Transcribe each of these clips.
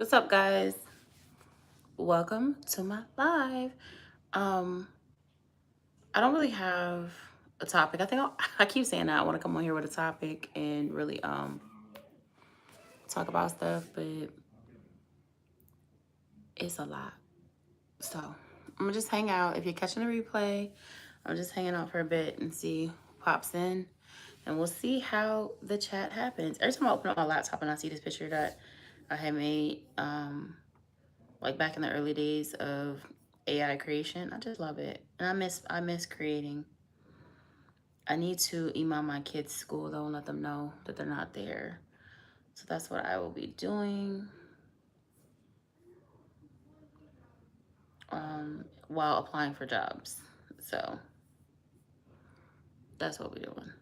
What's up, guys? Welcome to my live. Um, I don't really have a topic. I keep saying that I want to come on here with a topic and really talk about stuff, but it's a lot. So I'm gonna just hang out. If you're catching the replay, I'm just hanging out for a bit and see who pops in, and we'll see how the chat happens. Every time I open up my laptop and I see this picture that I had made, like back in the early days of AI creation, I just love it, and I miss creating. I need to email my kids' school though and let them know that they're not there. So that's what I will be doing while applying for jobs. So that's what we're doing.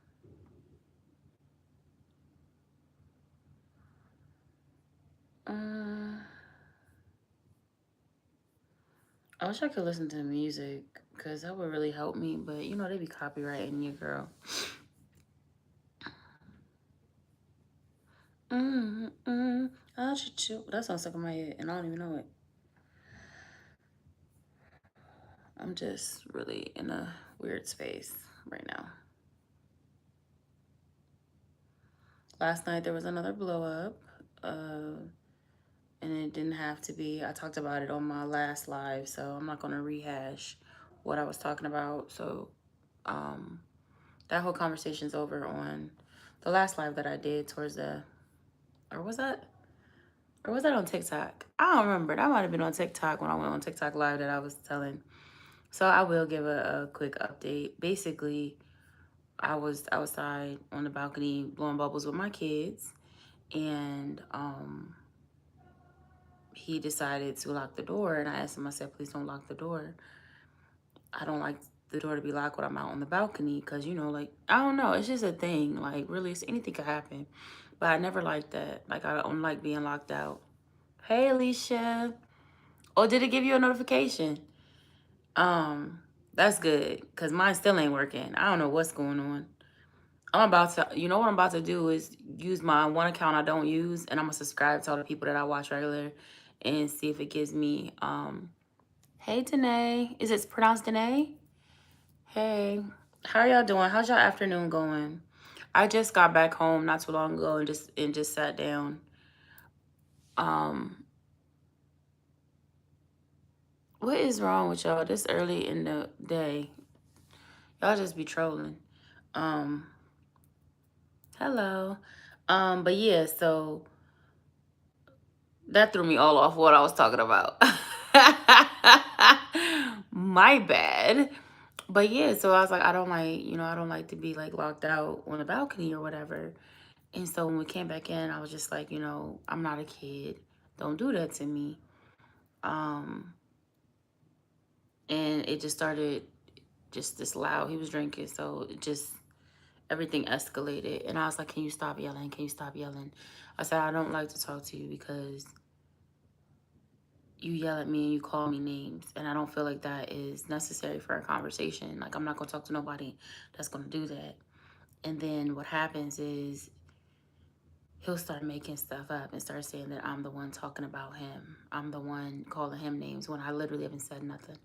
Uh, I wish I could listen to music because that would really help me. But you know, they be copyrighting your girl. Mm-hmm. I should chill. That sounds stuck in my head, and I don't even know it. I'm just really in a weird space right now. Last night there was another blow up, and it didn't have to be. I talked about it on my last live, so I'm not gonna rehash what I was talking about. So um, that whole conversation's over on the last live that I did towards the, or was that, or was that on TikTok? I don't remember. That might have been on TikTok when I went on TikTok live that I was telling. So I will give a quick update. Basically, I was outside on the balcony blowing bubbles with my kids, and he decided to lock the door. And I asked him, I said, please don't lock the door. I don't like the door to be locked when I'm out on the balcony because, you know, like, I don't know. It's just a thing. Like, really, anything could happen. But I never liked that. Like, I don't like being locked out. Hey, Alicia. Oh, did it give you a notification? That's good because mine still ain't working. I don't know what's going on. I'm about to, you know what I'm about to do is use my one account I don't use, and I'm gonna subscribe to all the people that I watch regular and see if it gives me, hey, Danae. Is it pronounced Danae? Hey, how are y'all doing? How's y'all afternoon going? I just got back home not too long ago and just sat down. Um, what is wrong with y'all this early in the day? Y'all just be trolling. Um, hello. But yeah, so that threw me all off what I was talking about. My bad. But yeah, so I was like, I don't like, I don't like to be like locked out on the balcony or whatever. And so when we came back in, I was just like, I'm not a kid. Don't do that to me. Um, and it just started just this loud. He was drinking, so it just everything escalated. And I was like, can you stop yelling? Can you stop yelling? I said, I don't like to talk to you because you yell at me and you call me names, and I don't feel like that is necessary for a conversation. Like, I'm not gonna talk to nobody that's gonna do that. And then what happens is he'll start making stuff up and start saying that I'm the one talking about him. I'm the one calling him names when I literally haven't said nothing.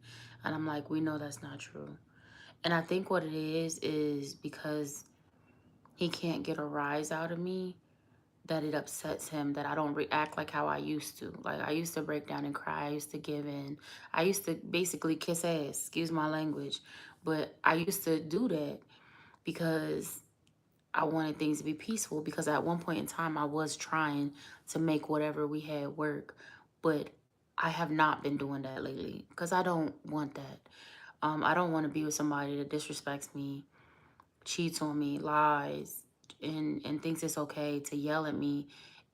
And I'm like, we know that's not true. And I think what it is because he can't get a rise out of me, that it upsets him that I don't react like how I used to. Like, I used to break down and cry. I used to give in. I used to basically kiss ass, excuse my language. But I used to do that because I wanted things to be peaceful, because at one point in time I was trying to make whatever we had work. But I have not been doing that lately because I don't want that. I don't want to be with somebody that disrespects me, cheats on me, lies, and thinks it's okay to yell at me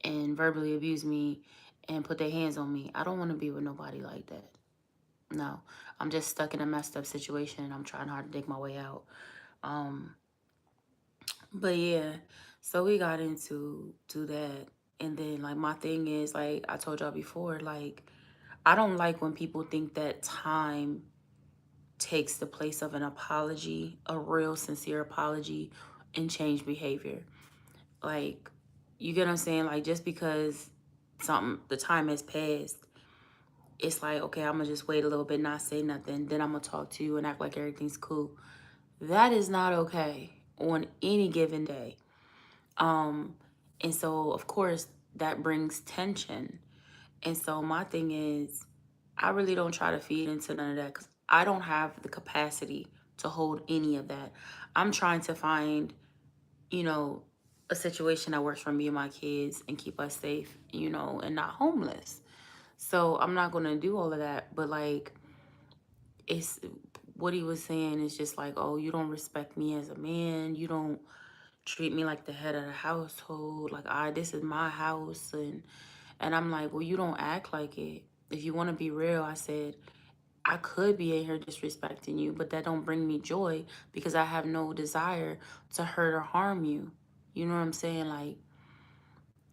and verbally abuse me and put their hands on me. I don't want to be with nobody like that. No, I'm just stuck in a messed up situation and I'm trying hard to dig my way out. Um, but yeah, so we got into that. And then, like, my thing is, like I told y'all before, like, I don't like when people think that time takes the place of an apology, a real sincere apology, and change behavior. Like, you get what I'm saying? Like, just because something, the time has passed, it's like, okay, I'm gonna just wait a little bit, not say nothing, then I'm gonna talk to you and act like everything's cool. That is not okay on any given day. Um, and so of course that brings tension. And so my thing is, I really don't try to feed into none of that because I don't have the capacity to hold any of that. I'm trying to find, you know, a situation that works for me and my kids and keep us safe, and not homeless. So I'm not gonna do all of that. But like, it's what he was saying is just like, oh, you don't respect me as a man. You don't treat me like the head of the household. Like, this is my house. And I'm like, well, you don't act like it. If you want to be real, I said, I could be in here disrespecting you, but that don't bring me joy because I have no desire to hurt or harm you. You know what I'm saying? Like,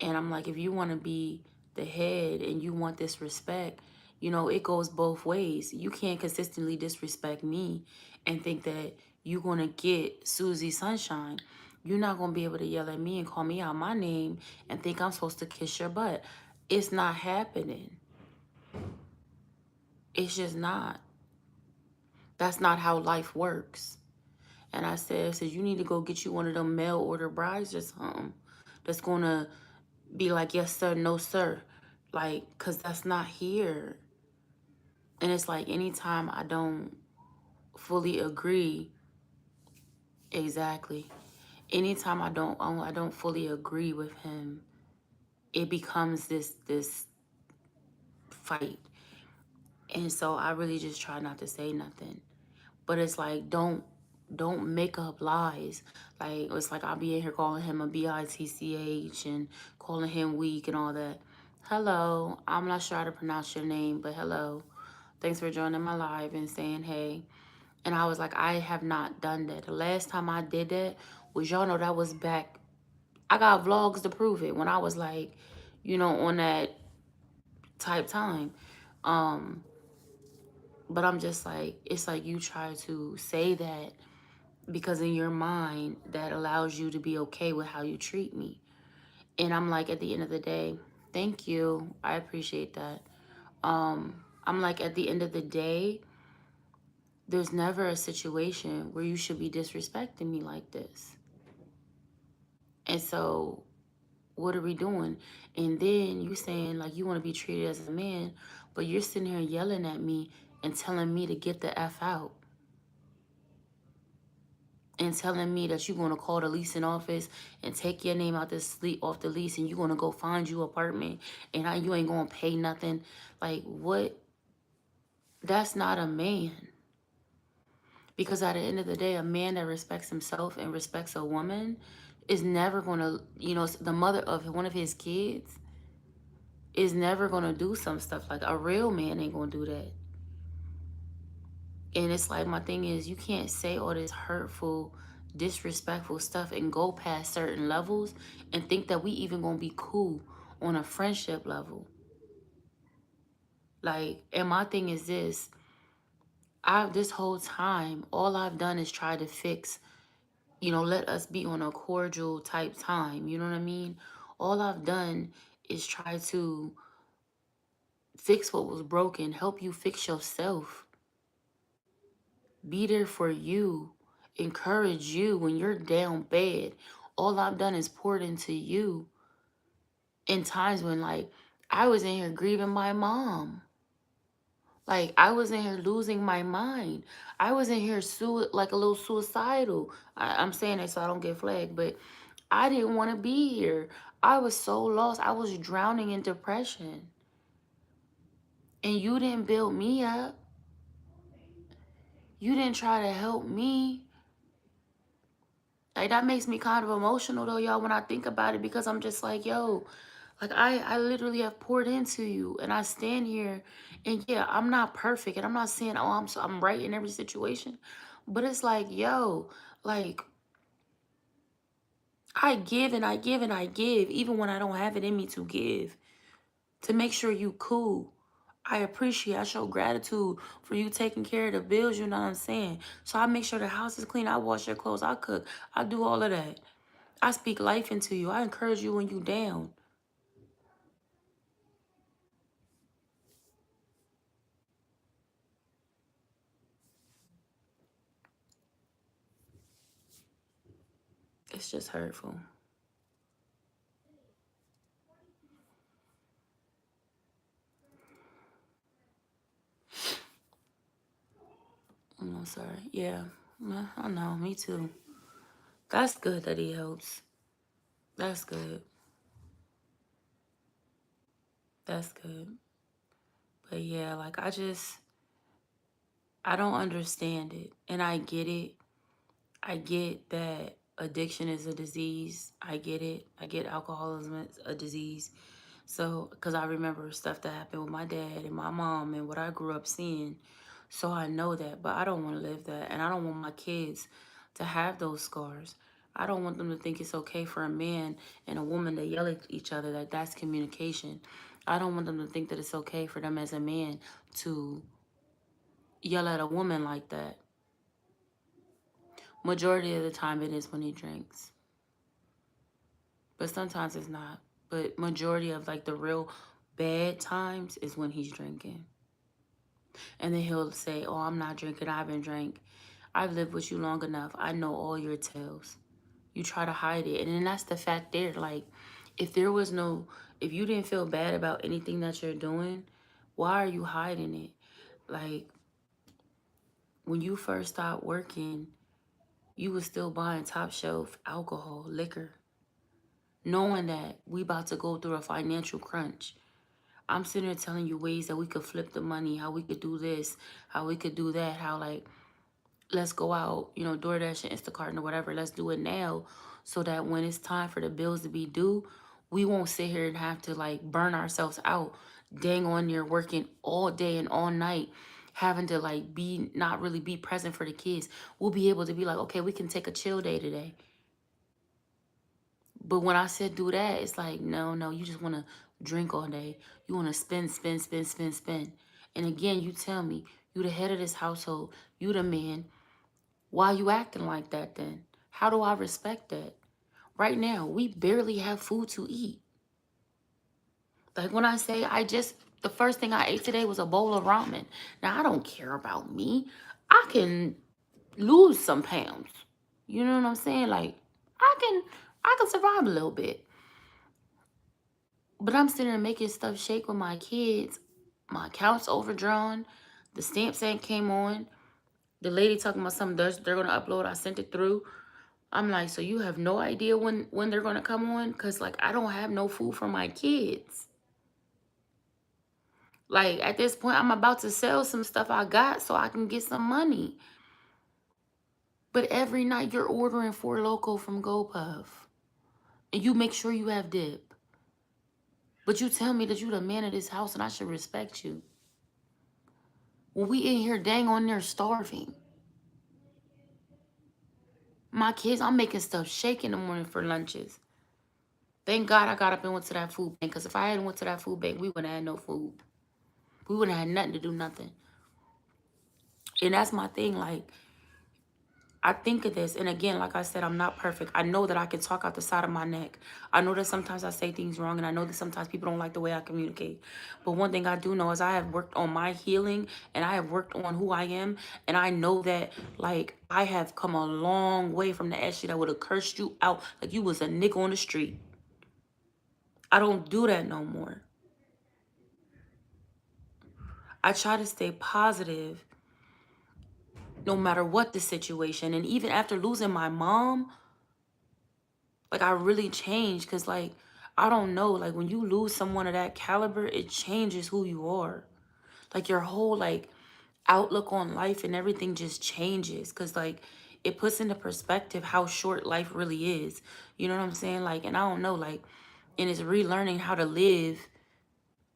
and I'm like, if you want to be the head and you want this respect, it goes both ways. You can't consistently disrespect me and think that you're going to get Susie Sunshine. You're not going to be able to yell at me and call me out my name and think I'm supposed to kiss your butt. It's not happening. It's just not. That's not how life works. And I said, you need to go get you one of them mail order brides or something that's going to be like, yes, sir, no, sir. Like, because that's not here. And it's like anytime I don't fully agree, exactly. Anytime I don't fully agree with him, it becomes this fight. And so I really just try not to say nothing. But it's like, don't make up lies. Like, it's like I'll be in here calling him a bitch and calling him weak and all that. Hello, I'm not sure how to pronounce your name, but hello. Thanks for joining my live and saying hey. And I was like, I have not done that. The last time I did that was, y'all know, that was back. I got vlogs to prove it when I was like, on that type time. Um, but I'm just like, it's like you try to say that because in your mind that allows you to be okay with how you treat me. And I'm like, at the end of the day, thank you, I appreciate that. I'm like, at the end of the day, there's never a situation where you should be disrespecting me like this. And so what are we doing? And then you saying like you want to be treated as a man, but you're sitting here yelling at me and telling me to get the F out. And telling me that you're going to call the leasing office and take your name out off the lease, and you're going to go find you an apartment, and you ain't going to pay nothing. Like, what? That's not a man. Because at the end of the day, a man that respects himself and respects a woman is never going to, the mother of one of his kids is never going to do some stuff. Like, a real man ain't going to do that. And it's like, my thing is, you can't say all this hurtful, disrespectful stuff and go past certain levels and think that we even gonna be cool on a friendship level. Like, and my thing is this whole time, all I've done is try to fix, let us be on a cordial type time. You know what I mean? All I've done is try to fix what was broken, help you fix yourself. Be there for you. Encourage you when you're down bad. All I've done is poured into you in times when, like, I was in here grieving my mom. Like, I was in here losing my mind. I was in here like a little suicidal. I'm saying that so I don't get flagged, but I didn't want to be here. I was so lost. I was drowning in depression. And you didn't build me up. You didn't try to help me. Like, that makes me kind of emotional though, y'all, when I think about it, because I'm just like, yo, like, I literally have poured into you, and I stand here, and yeah, I'm not perfect, and I'm not saying, oh, I'm right in every situation, but it's like, yo, like, I give and I give and I give, even when I don't have it in me to give, to make sure you cool. I show gratitude for you taking care of the bills, you know what I'm saying? So I make sure the house is clean, I wash your clothes, I cook, I do all of that. I speak life into you. I encourage you when you down. It's just hurtful. I'm sorry. Yeah. I know. Me too. That's good that he helps. That's good. That's good. But yeah, like I don't understand it. And I get it. I get that addiction is a disease. I get it. I get alcoholism is a disease. So, because I remember stuff that happened with my dad and my mom and what I grew up seeing. So I know that, but I don't want to live that. And I don't want my kids to have those scars. I don't want them to think it's okay for a man and a woman to yell at each other, that that's communication. I don't want them to think that it's okay for them as a man to yell at a woman like that. Majority of the time it is when he drinks. But sometimes it's not. But majority of like the real bad times is when he's drinking. And then he'll say, oh, I'm not drinking. I haven't drank. I've lived with you long enough. I know all your tales. You try to hide it. And then that's the fact there. Like, if you didn't feel bad about anything that you're doing, why are you hiding it? Like, when you first started working, you was still buying top shelf alcohol, liquor, knowing that we about to go through a financial crunch. I'm sitting there telling you ways that we could flip the money, how we could do this, how we could do that, how like, let's go out, DoorDash and Instacart or whatever. Let's do it now so that when it's time for the bills to be due, we won't sit here and have to like burn ourselves out, dang on there working all day and all night, having to like not really be present for the kids. We'll be able to be like, okay, we can take a chill day today. But when I said do that, it's like, no, you just want to drink all day. You want to spend, spend, spend, spend, spend. And again, you tell me, you the head of this household, you the man. Why you acting like that then? How do I respect that? Right now, we barely have food to eat. Like when I say the first thing I ate today was a bowl of ramen. Now, I don't care about me. I can lose some pounds. You know what I'm saying? Like, I can survive a little bit. But I'm sitting there making stuff shake with my kids. My account's overdrawn. The stamps ain't came on. The lady talking about something they're going to upload. I sent it through. I'm like, so you have no idea when they're going to come on? Because, like, I don't have no food for my kids. Like, at this point, I'm about to sell some stuff I got so I can get some money. But every night you're ordering Four Loko from GoPuff. And you make sure you have dip. But you tell me that you the man of this house and I should respect you. Well, we in here dang on there starving. My kids, I'm making stuff shake in the morning for lunches. Thank God I got up and went to that food bank. Because if I hadn't went to that food bank, we wouldn't have had no food. We wouldn't have had nothing to do nothing. And that's my thing. Like, I think of this. And again, like I said, I'm not perfect. I know that I can talk out the side of my neck. I know that sometimes I say things wrong. And I know that sometimes people don't like the way I communicate. But one thing I do know is I have worked on my healing. And I have worked on who I am. And I know that, like, I have come a long way from the shit that would have cursed you out like you was a nigga on the street. I don't do that no more. I try to stay positive no matter what the situation. And even after losing my mom, like, I really changed because, like, I don't know. Like, when you lose someone of that caliber, it changes who you are. Like, your whole, like, outlook on life and everything just changes because, like, it puts into perspective how short life really is. You know what I'm saying? Like, and I don't know, like, and it's relearning how to live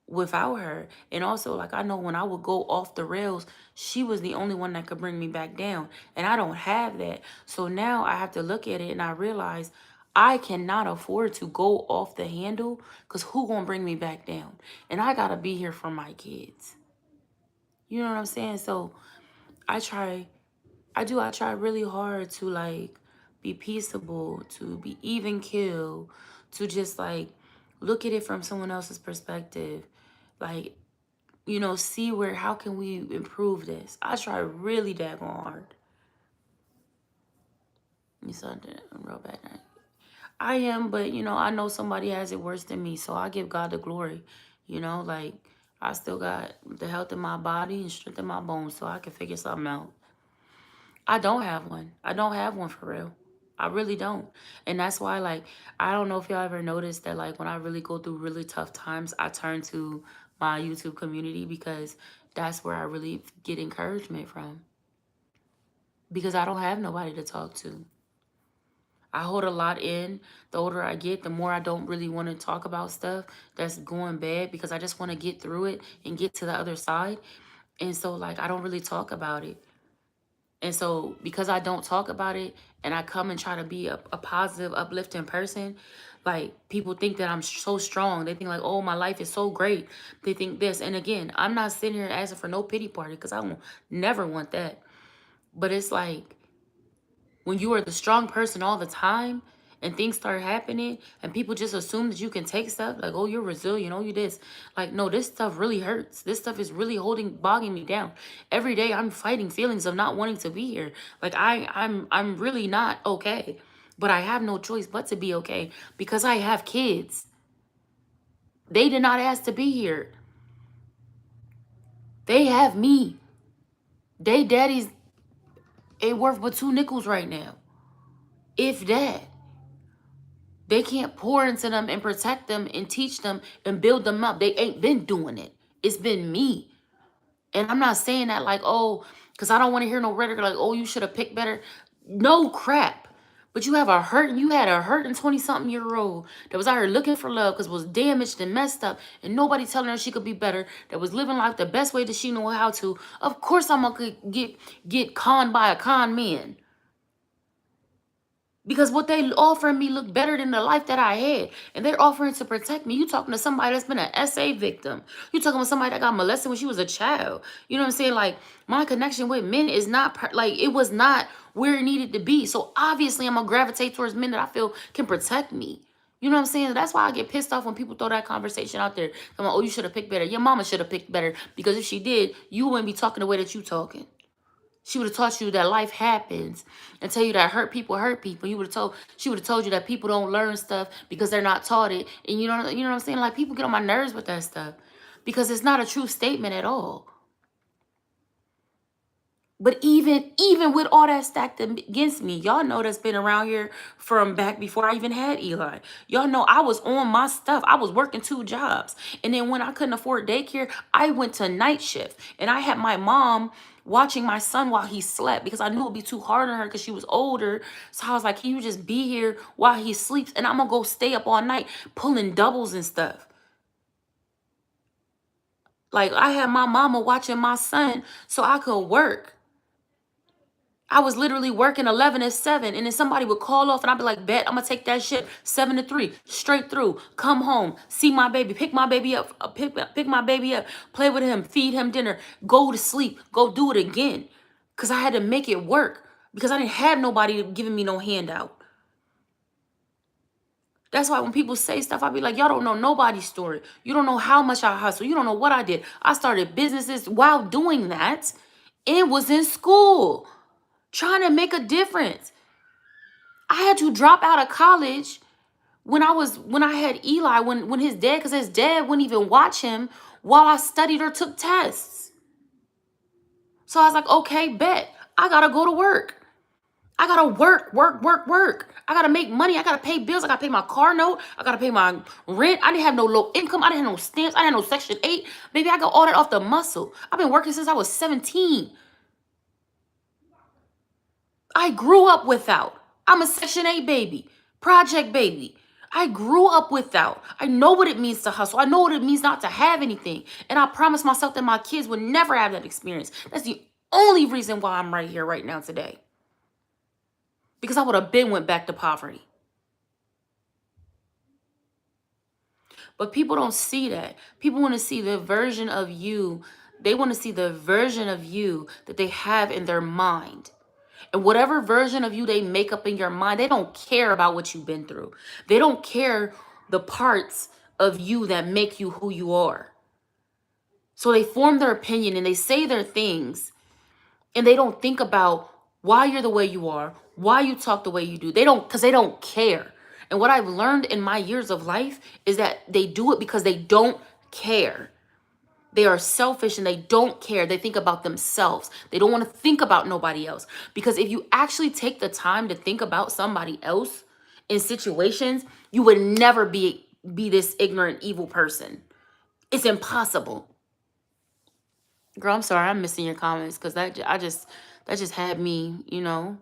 without her. And also, like, I know when I would go off the rails, she was the only one that could bring me back down, and I don't have that. So now I have to look at it and I realize I cannot afford to go off the handle, because who gonna bring me back down? And I gotta be here for my kids. You know what I'm saying? So I try really hard to, like, be peaceable, to be even keel, to just, like, look at it from someone else's perspective. Like, see how can we improve this? I try really daggone hard. You saw that real bad night. I am, but you know, I know somebody has it worse than me, so I give God the glory. You know, like I still got the health in my body and strength in my bones, so I can figure something out. I don't have one. I don't have one for real. I really don't. And that's why, like, I don't know if y'all ever noticed that, like, when I really go through really tough times, I turn to my YouTube community because that's where I really get encouragement from. Because I don't have nobody to talk to. I hold a lot in. The older I get, the more I don't really want to talk about stuff that's going bad because I just want to get through it and get to the other side. And so, like, I don't really talk about it. And so because I don't talk about it and I come and try to be a positive, uplifting person, like people think that I'm so strong. They think like, oh, my life is so great. They think this. And again, I'm not sitting here asking for no pity party because I don't never want that. But it's like when you are the strong person all the time and things start happening and people just assume that you can take stuff like, oh, you're resilient, oh, you this. Like, no, this stuff really hurts. This stuff is really bogging me down. Every day I'm fighting feelings of not wanting to be here. Like I'm really not okay. But I have no choice but to be okay because I have kids. They did not ask to be here. They have me. They daddies ain't worth but 2 nickels right now. If that. They can't pour into them and protect them and teach them and build them up. They ain't been doing it. It's been me. And I'm not saying that like, oh, because I don't want to hear no rhetoric like, oh, you should have picked better. No crap. But you had a hurting 20-something-year-old that was out here looking for love because was damaged and messed up and nobody telling her she could be better, that was living life the best way that she knew how to. Of course I'm going to get conned by a con man. Because what they offering me look better than the life that I had. And they're offering to protect me. You talking to somebody that's been an SA victim. You talking to somebody that got molested when she was a child. You know what I'm saying? Like, my connection with men is not, like, it was not where it needed to be. So, obviously, I'm going to gravitate towards men that I feel can protect me. You know what I'm saying? That's why I get pissed off when people throw that conversation out there. I'm like, oh, you should have picked better. Your mama should have picked better. Because if she did, you wouldn't be talking the way that you talking. She would have taught you that life happens and tell you that hurt people hurt people. She would have told you that people don't learn stuff because they're not taught it. And you know what I'm saying? Like, people get on my nerves with that stuff because it's not a true statement at all. But even with all that stacked against me, y'all know that's been around here from back before I even had Eli. Y'all know I was on my stuff. I was working 2 jobs. And then when I couldn't afford daycare, I went to night shift. And I had my mom watching my son while he slept because I knew it would be too hard on her because she was older. So I was like, can you just be here while he sleeps? And I'm going to go stay up all night pulling doubles and stuff. Like, I had my mama watching my son so I could work. I was literally working 11 to 7, and then somebody would call off, and I'd be like, bet, I'm going to take that shit 7 to 3, straight through, come home, see my baby, pick my baby up, pick my baby up, play with him, feed him dinner, go to sleep, go do it again, because I had to make it work, because I didn't have nobody giving me no handout. That's why when people say stuff, I be like, y'all don't know nobody's story. You don't know how much I hustle. You don't know what I did. I started businesses while doing that and was in school, trying to make a difference. I had to drop out of college when I had Eli, when his dad, because his dad wouldn't even watch him while I studied or took tests. So I was like, okay, bet. I gotta go to work. I gotta work. I gotta make money. I gotta pay bills. I gotta pay my car note. I gotta pay my rent. I didn't have no low income. I didn't have no stamps. I didn't have no Section 8. Baby, I got all that off the muscle. I've been working since I was 17. I grew up without. I'm a Section 8 baby, project baby. I grew up without. I know what it means to hustle. I know what it means not to have anything. And I promised myself that my kids would never have that experience. That's the only reason why I'm right here right now today. Because I would have went back to poverty. But people don't see that. People want to see the version of you. They want to see the version of you that they have in their mind. And whatever version of you they make up in your mind, they don't care about what you've been through. They don't care the parts of you that make you who you are. So they form their opinion and they say their things, and they don't think about why you're the way you are, why you talk the way you do. They don't, because they don't care. And what I've learned in my years of life is that they do it because they don't care. They are selfish and they don't care. They think about themselves. They don't want to think about nobody else. Because if you actually take the time to think about somebody else in situations, you would never be this ignorant, evil person. It's impossible. Girl, I'm sorry, I'm missing your comments because that just had me, you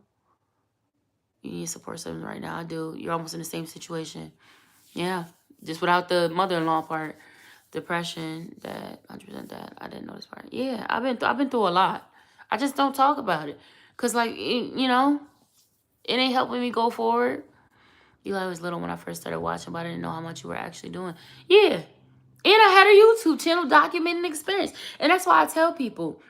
need support system right now. I do. You're almost in the same situation. Yeah, just without the mother-in-law part. Depression, that 100% that. I didn't know this part. Yeah, I've been through a lot. I just don't talk about it. Cause like it ain't helping me go forward. Eli was little when I first started watching, but I didn't know how much you were actually doing. Yeah. And I had a YouTube channel documenting experience. And that's why I tell people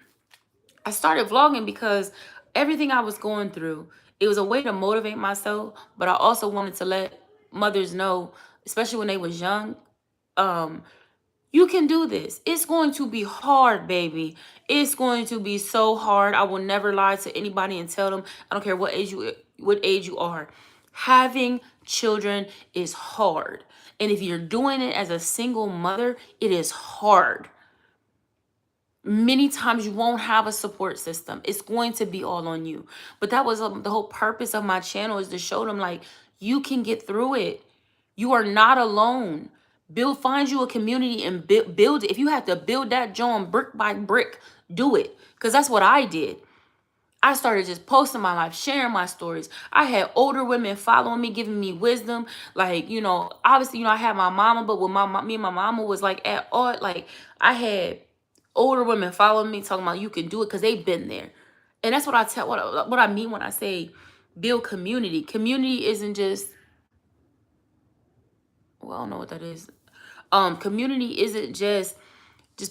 I started vlogging because everything I was going through, it was a way to motivate myself, but I also wanted to let mothers know, especially when they was young, you can do this. It's going to be hard, baby. It's going to be so hard. I will never lie to anybody and tell them, I don't care what age you are. Having children is hard. And if you're doing it as a single mother, it is hard. Many times you won't have a support system. It's going to be all on you. But that was the whole purpose of my channel, is to show them like you can get through it. You are not alone. Find you a community and build it. If you have to build that joint brick by brick, do it. Because that's what I did. I started just posting my life, sharing my stories. I had older women following me, giving me wisdom. Like, obviously, I had my mama, but when me and my mama was like at all, like I had older women following me, talking about you can do it because they've been there. And that's what what I mean when I say build community. Community isn't just, well, I don't know what that is. Community isn't just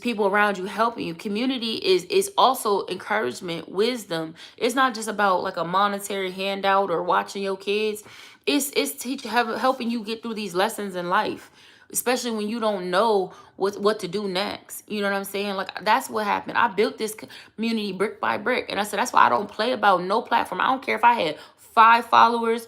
people around you helping you. Community is also encouragement, wisdom. It's not just about like a monetary handout or watching your kids. It's helping you get through these lessons in life, especially when you don't know what to do next. You know what I'm saying? Like, that's what happened. I built this community brick by brick, and I said that's why I don't play about no platform. I don't care if I had 5 followers,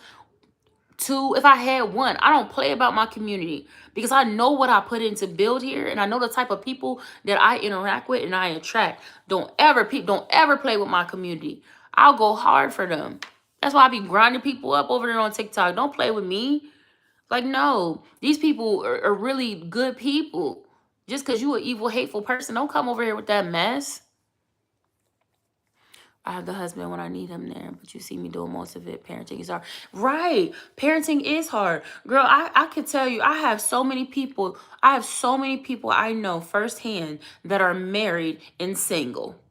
2, if I had 1. I don't play about my community because I know what I put in to build here, and I know the type of people that I interact with and I attract. Don't ever play with my community. I'll go hard for them. That's why I be grinding people up over there on TikTok. Don't play with me. Like, no, these people are really good people. Just because you an evil, hateful person, don't come over here with that mess. I have the husband when I need him there, but you see me doing most of it. Parenting is hard. Right. Parenting is hard. Girl, I could tell you, I have so many people I know firsthand that are married and single.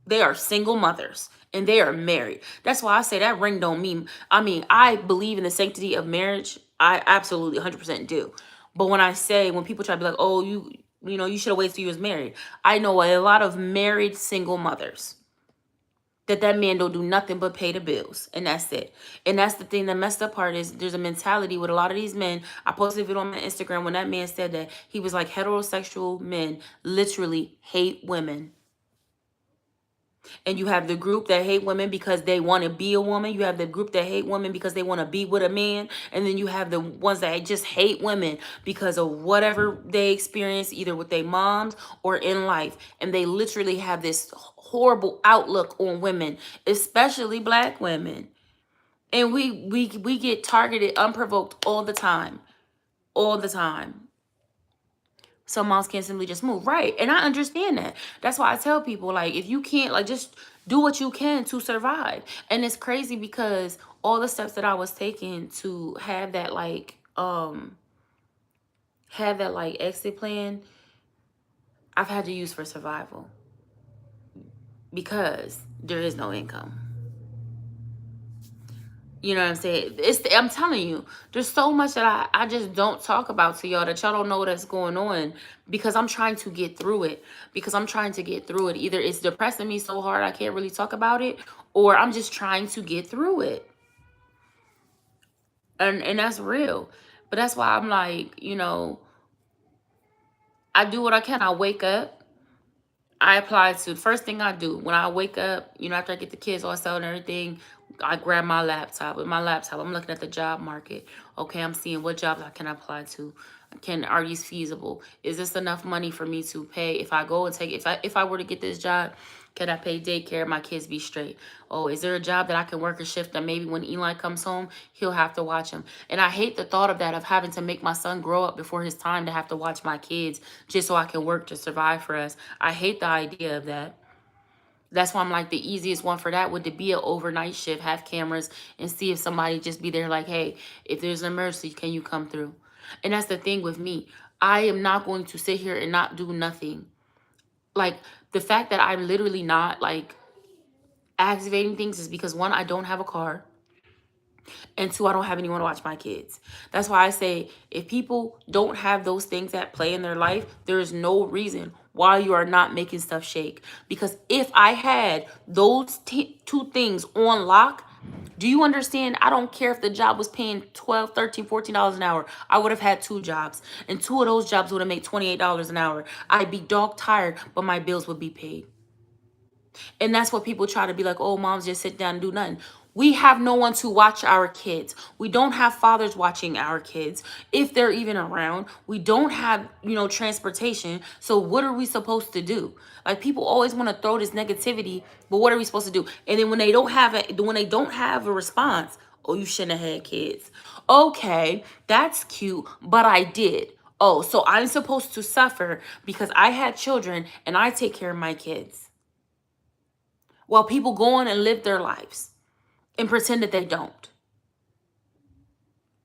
They are single mothers and they are married. That's why I say that ring don't mean, I believe in the sanctity of marriage. I absolutely 100% do. But when people try to be like, oh, you should have waited till you was married. I know a lot of married single mothers that man don't do nothing but pay the bills, and that's it. And that's the thing. The messed up part is there's a mentality with a lot of these men. I posted a video on my Instagram when that man said that he was like, heterosexual men literally hate women. And you have the group that hate women because they want to be a woman. You have the group that hate women because they want to be with a man. And then you have the ones that just hate women because of whatever they experience, either with their moms or in life. And they literally have this horrible outlook on women, especially Black women. And we get targeted unprovoked all the time. All the time. Some moms can't simply just move. Right. And I understand that. That's why I tell people, like, if you can't, like, just do what you can to survive. And it's crazy because all the steps that I was taking to have that exit plan, I've had to use for survival because there is no income. You know what I'm saying? I'm telling you, there's so much that I just don't talk about to y'all that y'all don't know what's going on because I'm trying to get through it. Either it's depressing me so hard I can't really talk about it, or I'm just trying to get through it. And that's real. But that's why I'm like, I do what I can. I wake up. I apply to the first thing I do when I wake up, after I get the kids all settled and everything, I grab my laptop. With my laptop, I'm looking at the job market. Okay, I'm seeing what jobs I can apply to. Are these feasible? Is this enough money for me to pay if I go and take if I were to get this job? Can I pay daycare? My kids be straight. Oh, is there a job that I can work a shift that maybe when Eli comes home, he'll have to watch him? And I hate the thought of that, of having to make my son grow up before his time to have to watch my kids just so I can work to survive for us. I hate the idea of that. That's why I'm like, the easiest one for that would to be an overnight shift, have cameras, and see if somebody just be there like, hey, if there's an emergency, can you come through? And that's the thing with me. I am not going to sit here and not do nothing. Like, the fact that I'm literally not, like, activating things is because, one, I don't have a car. And two, I don't have anyone to watch my kids. That's why I say, if people don't have those things at play in their life, there is no reason why you are not making stuff shake. Because if I had those two things on lock, do you understand? I don't care if the job was paying $12, $13, $14 an hour. I would have had two jobs. And two of those jobs would have made $28 an hour. I'd be dog tired, but my bills would be paid. And that's what people try to be like, oh, moms just sit down and do nothing. We have no one to watch our kids. We don't have fathers watching our kids, if they're even around. We don't have, transportation. So what are we supposed to do? Like, people always want to throw this negativity, but what are we supposed to do? And then when they don't have a response, oh, you shouldn't have had kids. Okay, that's cute, but I did. Oh, so I'm supposed to suffer because I had children and I take care of my kids, while people go on and live their lives and pretend that they don't.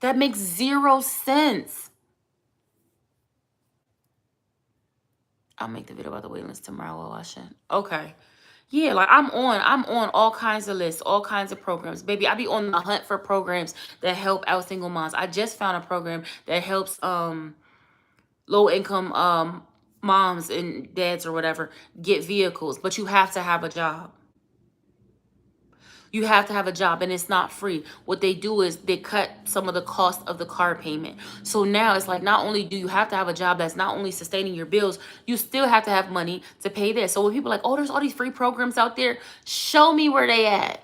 That makes zero sense. I'll make the video about the waiting list tomorrow while watching. Okay. Yeah, like I'm on all kinds of lists, all kinds of programs. Baby, I be on the hunt for programs that help out single moms. I just found a program that helps low income moms and dads or whatever get vehicles, but you have to have a job. You have to have a job, and it's not free. What they do is they cut some of the cost of the car payment. So now it's like, not only do you have to have a job that's not only sustaining your bills, you still have to have money to pay this. So when people are like, oh, there's all these free programs out there, show me where they at.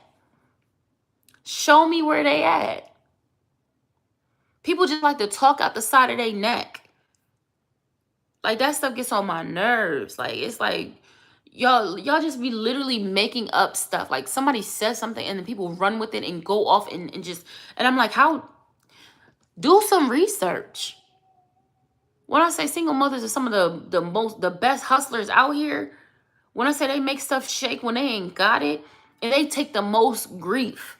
Show me where they at. People just like to talk out the side of their neck. Like, that stuff gets on my nerves. Like, it's like, y'all just be literally making up stuff. Like, somebody says something and then people run with it and go off and I'm like, how? Do some research. When I say single mothers are some of the best hustlers out here, when I say they make stuff shake when they ain't got it, and they take the most grief,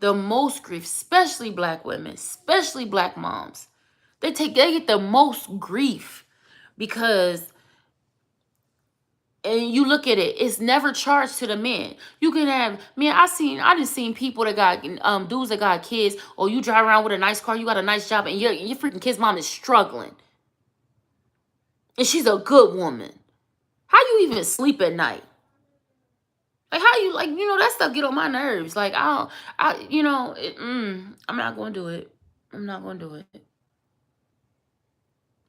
especially black women, especially black moms. They get the most grief because, and you look at it, it's never charged to the men. You can have, man, I done seen people that got dudes that got kids, or you drive around with a nice car, you got a nice job, and your freaking kid's mom is struggling. And she's a good woman. How you even sleep at night? Like, how you, like, that stuff get on my nerves. Like, I'm not going to do it. I'm not going to do it.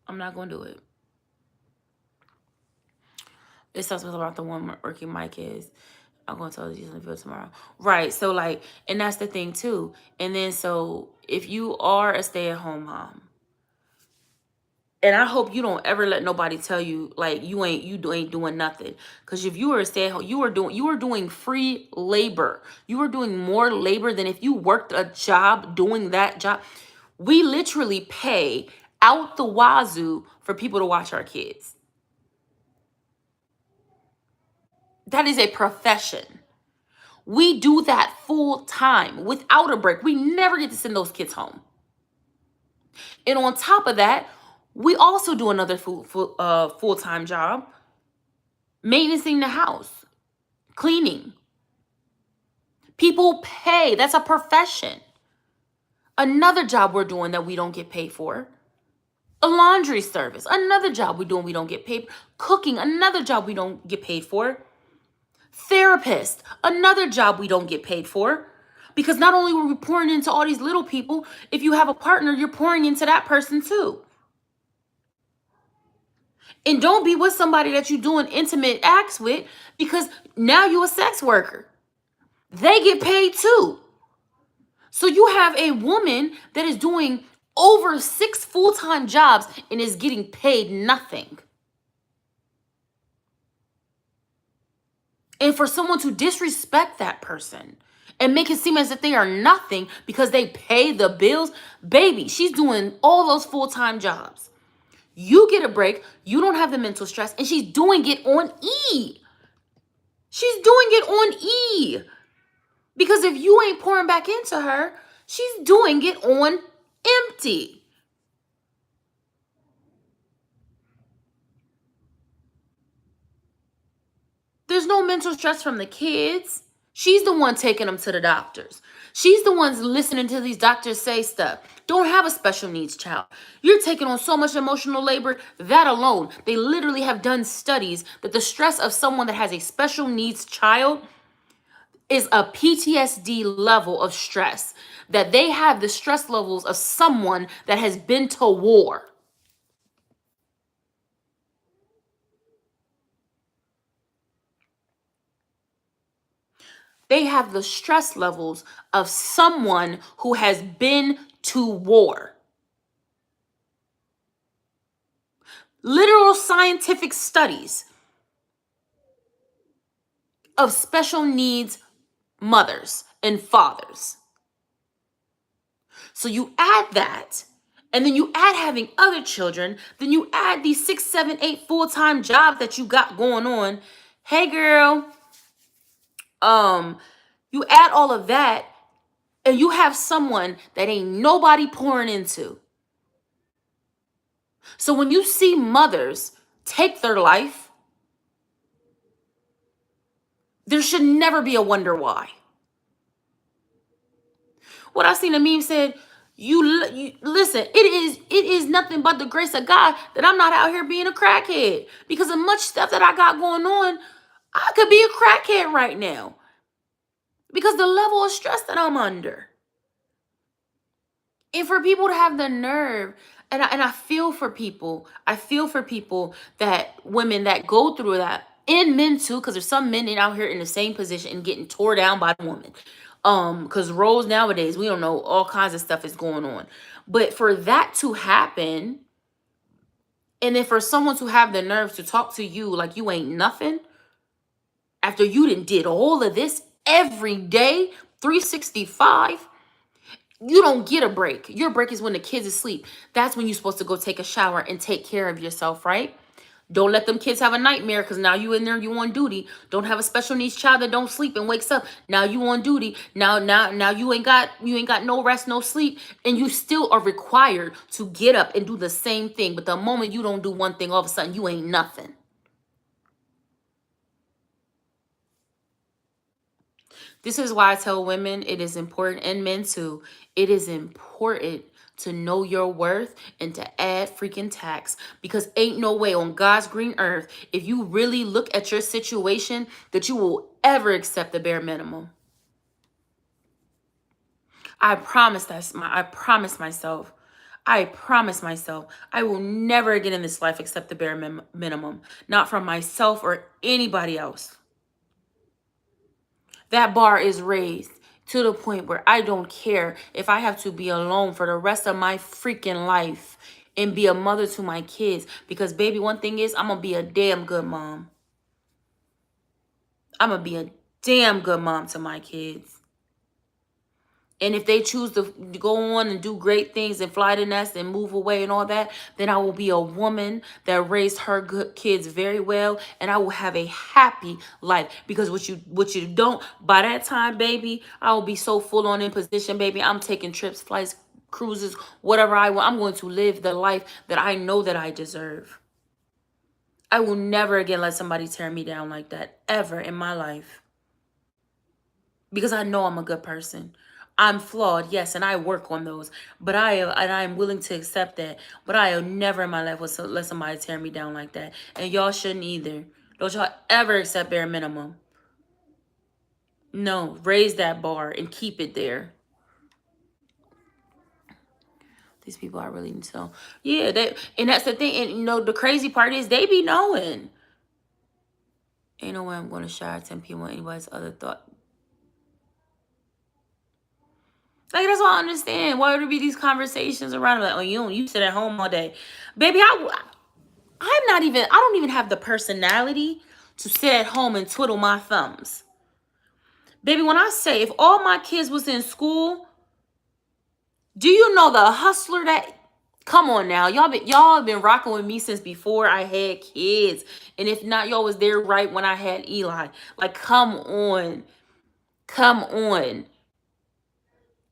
I'm not going to do it. It sounds about the one working my kids. I'm going to tell you in the video tomorrow. Right. So, like, and that's the thing, too. And then, so, if you are a stay-at-home mom, and I hope you don't ever let nobody tell you, like, you ain't doing nothing. Because if you were a stay-at-home, you are doing free labor. You are doing more labor than if you worked a job doing that job. We literally pay out the wazoo for people to watch our kids. That is a profession. We do that full time without a break. We never get to send those kids home. And on top of that, we also do another full-time job, maintaining the house, cleaning. People pay. That's a profession. Another job we're doing that we don't get paid for. A laundry service. Another job we're doing we don't get paid for. Cooking. Another job we don't get paid for. Therapist. Another job we don't get paid for. Because not only were we pouring into all these little people, if you have a partner, you're pouring into that person too. And don't be with somebody that you're doing intimate acts with, because now you're a sex worker. They get paid too. So you have a woman that is doing over 6 full-time jobs and is getting paid nothing. And for someone to disrespect that person and make it seem as if they are nothing because they pay the bills, baby, she's doing all those full-time jobs. You get a break, you don't have the mental stress, and she's doing it on E. She's doing it on E. Because if you ain't pouring back into her, she's doing it on empty. There's no mental stress from the kids. She's the one taking them to the doctors. She's the ones listening to these doctors say stuff. Don't have a special needs child. You're taking on so much emotional labor. That alone, they literally have done studies that the stress of someone that has a special needs child is a PTSD level of stress. That they have the stress levels of someone that has been to war. They have the stress levels of someone who has been to war. Literal scientific studies of special needs mothers and fathers. So you add that, and then you add having other children, then you add these 6, 7, 8 full-time jobs that you got going on. Hey girl, you add all of that, and you have someone that ain't nobody pouring into. So when you see mothers take their life, there should never be a wonder why. What I seen a meme said, you listen, it is nothing but the grace of God that I'm not out here being a crackhead. Because of much stuff that I got going on, I could be a crackhead right now. Because the level of stress that I'm under. And for people to have the nerve, and I feel for people. I feel for people that women that go through that, and men too, because there's some men out here in the same position and getting tore down by the woman. Because roles nowadays, we don't know, all kinds of stuff is going on. But for that to happen, and then for someone to have the nerve to talk to you like you ain't nothing, after you did all of this every day, 365. You don't get a break. Your break is when the kids asleep. That's when you're supposed to go take a shower and take care of yourself, right? Don't let them kids have a nightmare because now you in there, you on duty. Don't have a special needs child that don't sleep and wakes up. Now you on duty. Now you ain't got no rest, no sleep, and you still are required to get up and do the same thing. But the moment you don't do one thing, all of a sudden you ain't nothing. This is why I tell women it is important, and men too, it is important to know your worth and to add freaking tax, because ain't no way on God's green earth, if you really look at your situation, that you will ever accept the bare minimum. I promise I promise myself. I promise myself I will never again in this life accept the bare minimum, not from myself or anybody else. That bar is raised to the point where I don't care if I have to be alone for the rest of my freaking life and be a mother to my kids. Because, baby, one thing is, I'm going to be a damn good mom. I'm going to be a damn good mom to my kids. And if they choose to go on and do great things and fly the nest and move away and all that, then I will be a woman that raised her good kids very well, and I will have a happy life. Because what you don't, by that time, baby, I will be so full on in position, baby. I'm taking trips, flights, cruises, whatever I want. I'm going to live the life that I know that I deserve. I will never again let somebody tear me down like that, ever in my life. Because I know I'm a good person. I'm flawed, yes, and I work on those. But I'm willing to accept that. But I have never in my life will let somebody tear me down like that. And y'all shouldn't either. Don't y'all ever accept bare minimum. No, raise that bar and keep it there. These people are really so. Yeah, and that's the thing. And you know, the crazy part is they be knowing. Ain't no way I'm going to share 10 people anybody's other thought. Like, that's what I understand. Why would there be these conversations around like, oh, you sit at home all day. Baby, I don't even have the personality to sit at home and twiddle my thumbs. Baby, when I say if all my kids was in school, do you know the hustler that, come on now, y'all have been rocking with me since before I had kids. And if not, y'all was there right when I had Eli. Like, come on. Come on.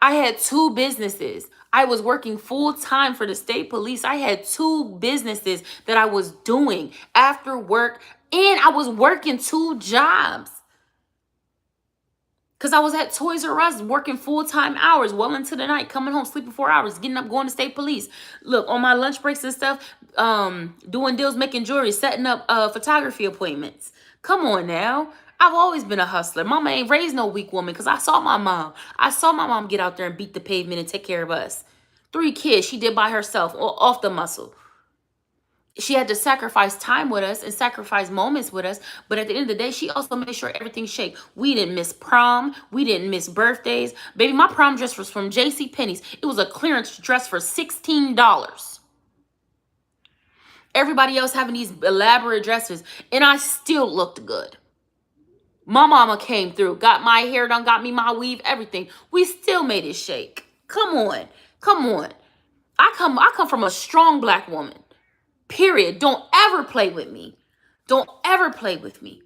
I had 2 businesses. I was working full time for the state police. I had 2 businesses that I was doing after work, and I was working 2 jobs. Because I was at Toys R Us working full-time hours, well into the night, coming home, sleeping 4 hours, getting up, going to state police. Look, on my lunch breaks and stuff, doing deals, making jewelry, setting up photography appointments. Come on now. I've always been a hustler. Mama ain't raised no weak woman because I saw my mom. I saw my mom get out there and beat the pavement and take care of us. 3 kids she did by herself, off the muscle. She had to sacrifice time with us and sacrifice moments with us. But at the end of the day, she also made sure everything shaped. We didn't miss prom. We didn't miss birthdays. Baby, my prom dress was from JCPenney's. It was a clearance dress for $16. Everybody else having these elaborate dresses. And I still looked good. My mama came through, got my hair done, got me my weave, everything. We still made it shake. Come on. Come on. I come from a strong black woman. Period. Don't ever play with me. Don't ever play with me.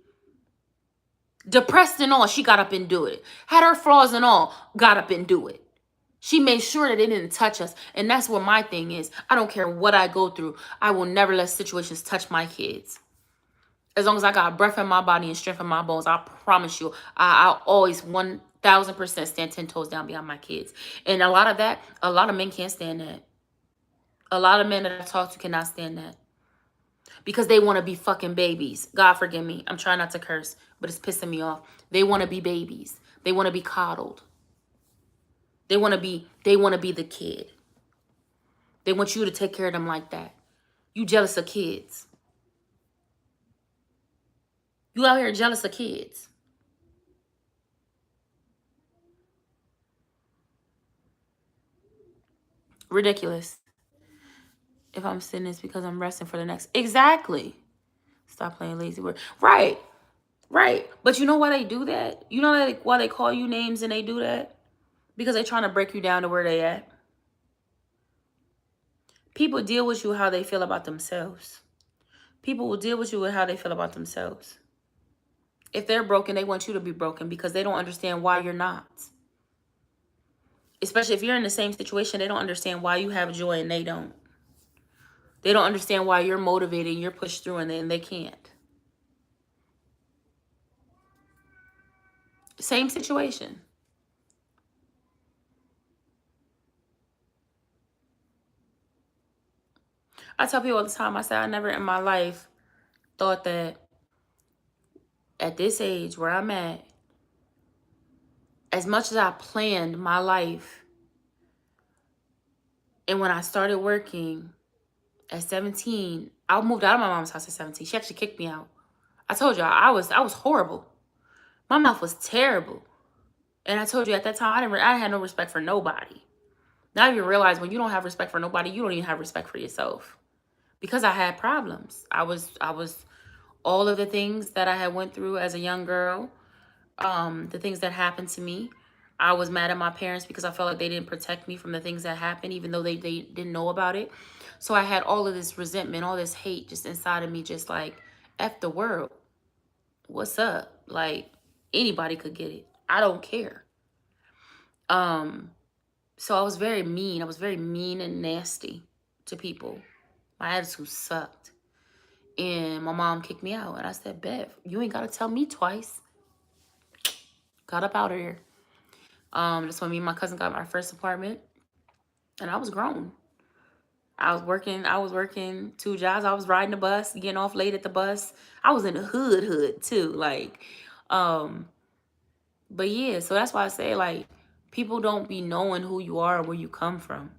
Depressed and all, she got up and do it. Had her flaws and all, got up and do it. She made sure that it didn't touch us. And that's what my thing is. I don't care what I go through. I will never let situations touch my kids. As long as I got breath in my body and strength in my bones, I promise you, I'll always 1,000% stand 10 toes down behind my kids. And a lot of men can't stand that. A lot of men that I talk to cannot stand that. Because they want to be fucking babies. God forgive me. I'm trying not to curse, but it's pissing me off. They want to be babies. They want to be coddled. They want to be the kid. They want you to take care of them like that. You jealous of kids. You out here jealous of kids. Ridiculous. If I'm sitting, it's because I'm resting for the next. Exactly. Stop playing lazy word. Right. Right. But you know why they do that? You know why they call you names and they do that? Because they're trying to break you down to where they at. People deal with you how they feel about themselves. People will deal with you with how they feel about themselves. If they're broken, they want you to be broken because they don't understand why you're not. Especially if you're in the same situation, they don't understand why you have joy and they don't. They don't understand why you're motivated and you're pushed through and they can't. Same situation. I tell people all the time, I say I never in my life thought that at this age where I'm at, as much as I planned my life, and when I started working at 17, I moved out of my mom's house at 17. She actually kicked me out. I told you I was horrible. My mouth was terrible. And I told you at that time, I had no respect for nobody. Now you realize when you don't have respect for nobody, you don't even have respect for yourself. Because I had problems. I was all of the things that I had went through as a young girl, the things that happened to me. I was mad at my parents because I felt like they didn't protect me from the things that happened, even though they didn't know about it. So I had all of this resentment, all this hate just inside of me, just like, F the world. What's up? Like, anybody could get it. I don't care. So I was very mean. I was very mean and nasty to people. My attitude sucked. And my mom kicked me out. And I said, Bev, you ain't got to tell me twice. Got up out of here. That's when me and my cousin got our first apartment. And I was grown. I was working 2 jobs. I was riding the bus, getting off late at the bus. I was in the hood too. Like, but yeah, so that's why I say, like, people don't be knowing who you are or where you come from.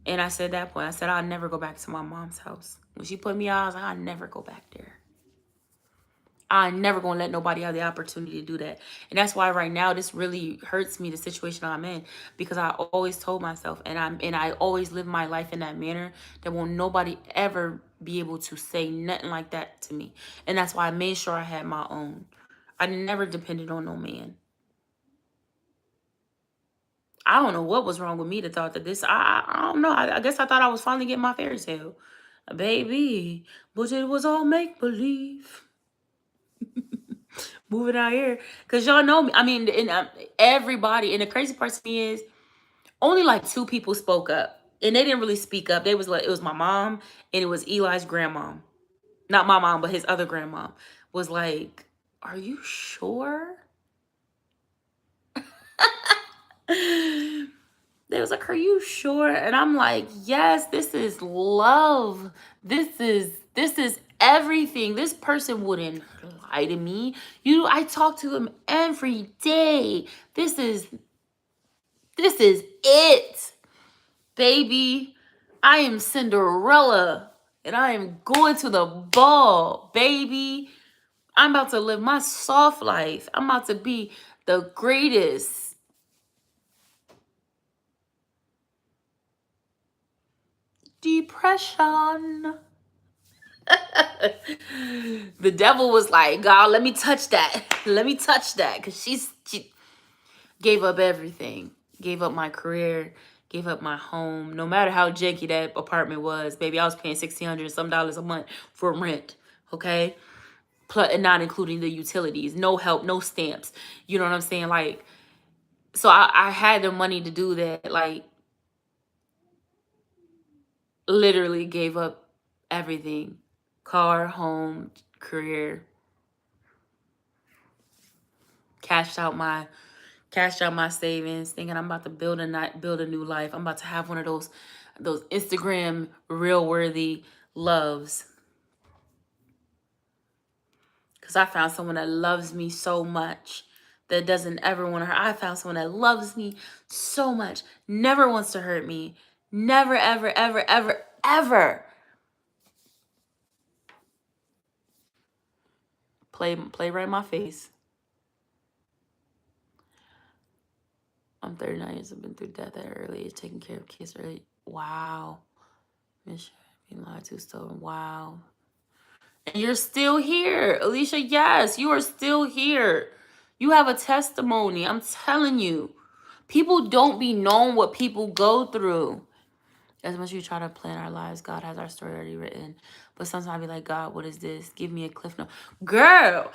And I said that point, I said, I'll never go back to my mom's house. When she put me out, I was like, I'll never go back there. I'm never gonna let nobody have the opportunity to do that. And that's why right now this really hurts me, the situation I'm in, because I always told myself, and I always live my life in that manner, that won't nobody ever be able to say nothing like that to me. And that's why I made sure I had my own. I never depended on no man. I don't know what was wrong with me to thought that I don't know. I guess I thought I was finally getting my fairy tale. Baby, but it was all make believe. Moving out here. Because y'all know me. I mean, and everybody, and the crazy part to me is only like 2 people spoke up. And they didn't really speak up. They was like, it was my mom and it was Eli's grandmom. Not my mom, but his other grandmom. Was like, are you sure? They was like, are you sure? And I'm like, yes, this is love. This is everything. This person wouldn't lie to me. I talk to him every day. This is it. Baby, I am Cinderella and I am going to the ball, baby. I'm about to live my soft life. I'm about to be the greatest. Depression. The devil was like, God, let me touch that. Let me touch that. Because she gave up everything. Gave up my career. Gave up my home. No matter how janky that apartment was, baby, I was paying $1,600 some dollars a month for rent. Okay? Plus, and not including the utilities. No help, no stamps. You know what I'm saying? Like, so I had the money to do that. Like, literally gave up everything. Car, home, career. Cashed out my savings, thinking I'm about to build a new life. I'm about to have one of those Instagram real worthy loves. Because I found someone that loves me so much, that doesn't ever want to hurt. I found someone that loves me so much, never wants to hurt me. Never, ever, ever, ever, ever. Play right in my face. I'm 39 years. I've been through death at an early age, taking care of kids early. Wow. Miss being lied to, stolen. Wow. And you're still here. Alicia, yes, you are still here. You have a testimony. I'm telling you. People don't be knowing what people go through. As much as you try to plan our lives, God has our story already written. But sometimes I be like, God, what is this? Give me a cliff note. Girl,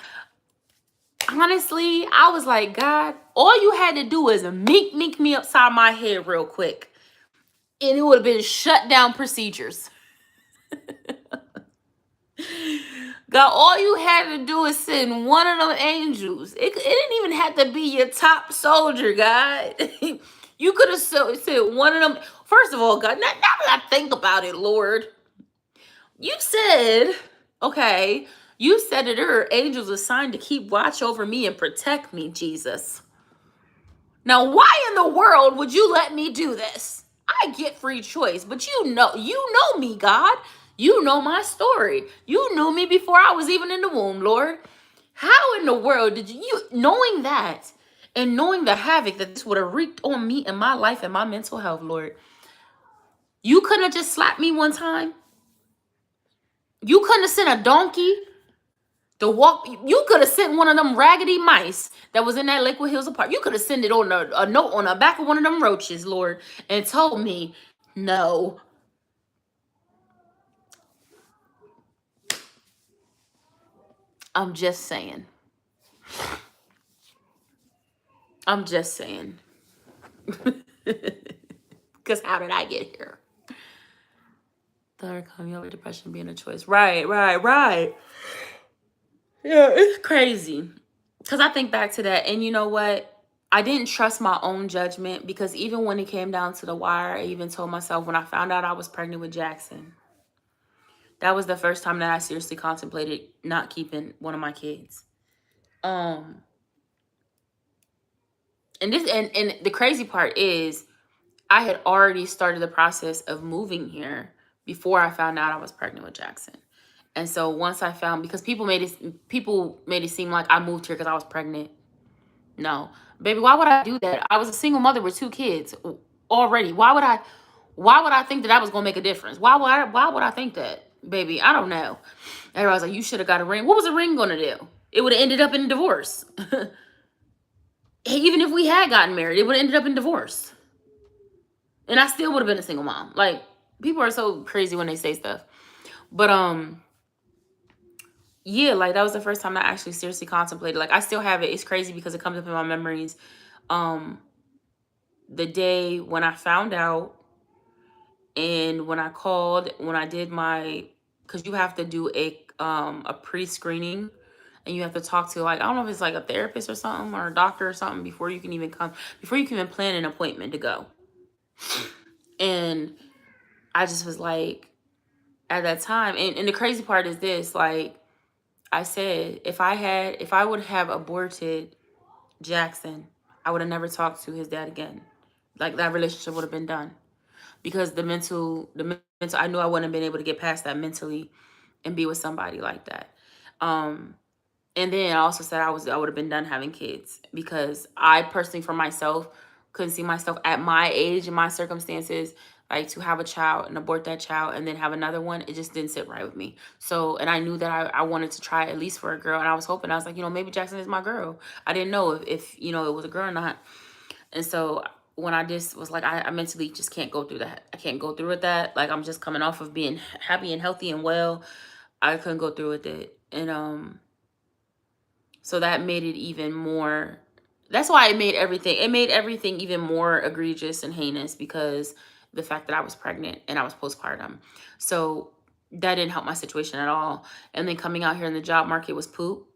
honestly, I was like, God, all you had to do is mink me upside my head real quick. And it would have been shut down procedures. God, all you had to do is send one of them angels. It didn't even have to be your top soldier, God. You could have sent one of them. First of all, God, now that I think about it, Lord, you said, okay, you said that there are angels assigned to keep watch over me and protect me, Jesus. Now, why in the world would you let me do this? I get free choice, but you know me, God. You know my story. You knew me before I was even in the womb, Lord. How in the world did you knowing that and knowing the havoc that this would have wreaked on me and my life and my mental health, Lord? You couldn't have just slapped me one time? You couldn't have sent a donkey to walk? You could have sent one of them raggedy mice that was in that Lakewood Hills apartment. You could have sent it on a note on the back of one of them roaches, Lord, and told me, no. I'm just saying. I'm just saying. Because how did I get here? Third coming over depression being a choice. Right. Yeah, it's crazy. Because I think back to that, and you know what? I didn't trust my own judgment, because even when it came down to the wire, I even told myself when I found out I was pregnant with Jackson, that was the first time that I seriously contemplated not keeping one of my kids. And the crazy part is I had already started the process of moving here before I found out I was pregnant with Jackson. And so once I found, because people made it seem like I moved here because I was pregnant. No, baby, why would I do that? I was a single mother with 2 kids already. Why would I think that was gonna make a difference? Why would I think that? Baby, I don't know. Everybody's like, you should have got a ring. What was a ring gonna do? It would have ended up in divorce. Even if we had gotten married, it would have ended up in divorce. And I still would have been a single mom. Like, people are so crazy when they say stuff. But yeah, like that was the first time I actually seriously contemplated. Like, I still have it. It's crazy because it comes up in my memories. Um the day when I found out, and when I called, when I did my, because you have to do a pre-screening, and you have to talk to, like, I don't know if it's like a therapist or something, or a doctor or something, before you can even plan an appointment to go. And I just was like, at that time, and the crazy part is this, like I said, if I would have aborted Jackson, I would have never talked to his dad again. Like, that relationship would have been done, because the mental, I knew I wouldn't have been able to get past that mentally and be with somebody like that. Um, and then I also said I would have been done having kids, because I personally, for myself, couldn't see myself at my age and my circumstances, like, to have a child and abort that child and then have another one. It just didn't sit right with me. So, and I knew that I wanted to try at least for a girl, and I was hoping, I was like, maybe Jackson is my girl. I didn't know if it was a girl or not. And so when I just was like, I mentally just can't go through that. I can't go through with that. Like, I'm just coming off of being happy and healthy and well. I couldn't go through with it. And so that made it even more, that's why it made everything even more egregious and heinous, because the fact that I was pregnant and I was postpartum. So that didn't help my situation at all. And then coming out here in the job market was poop.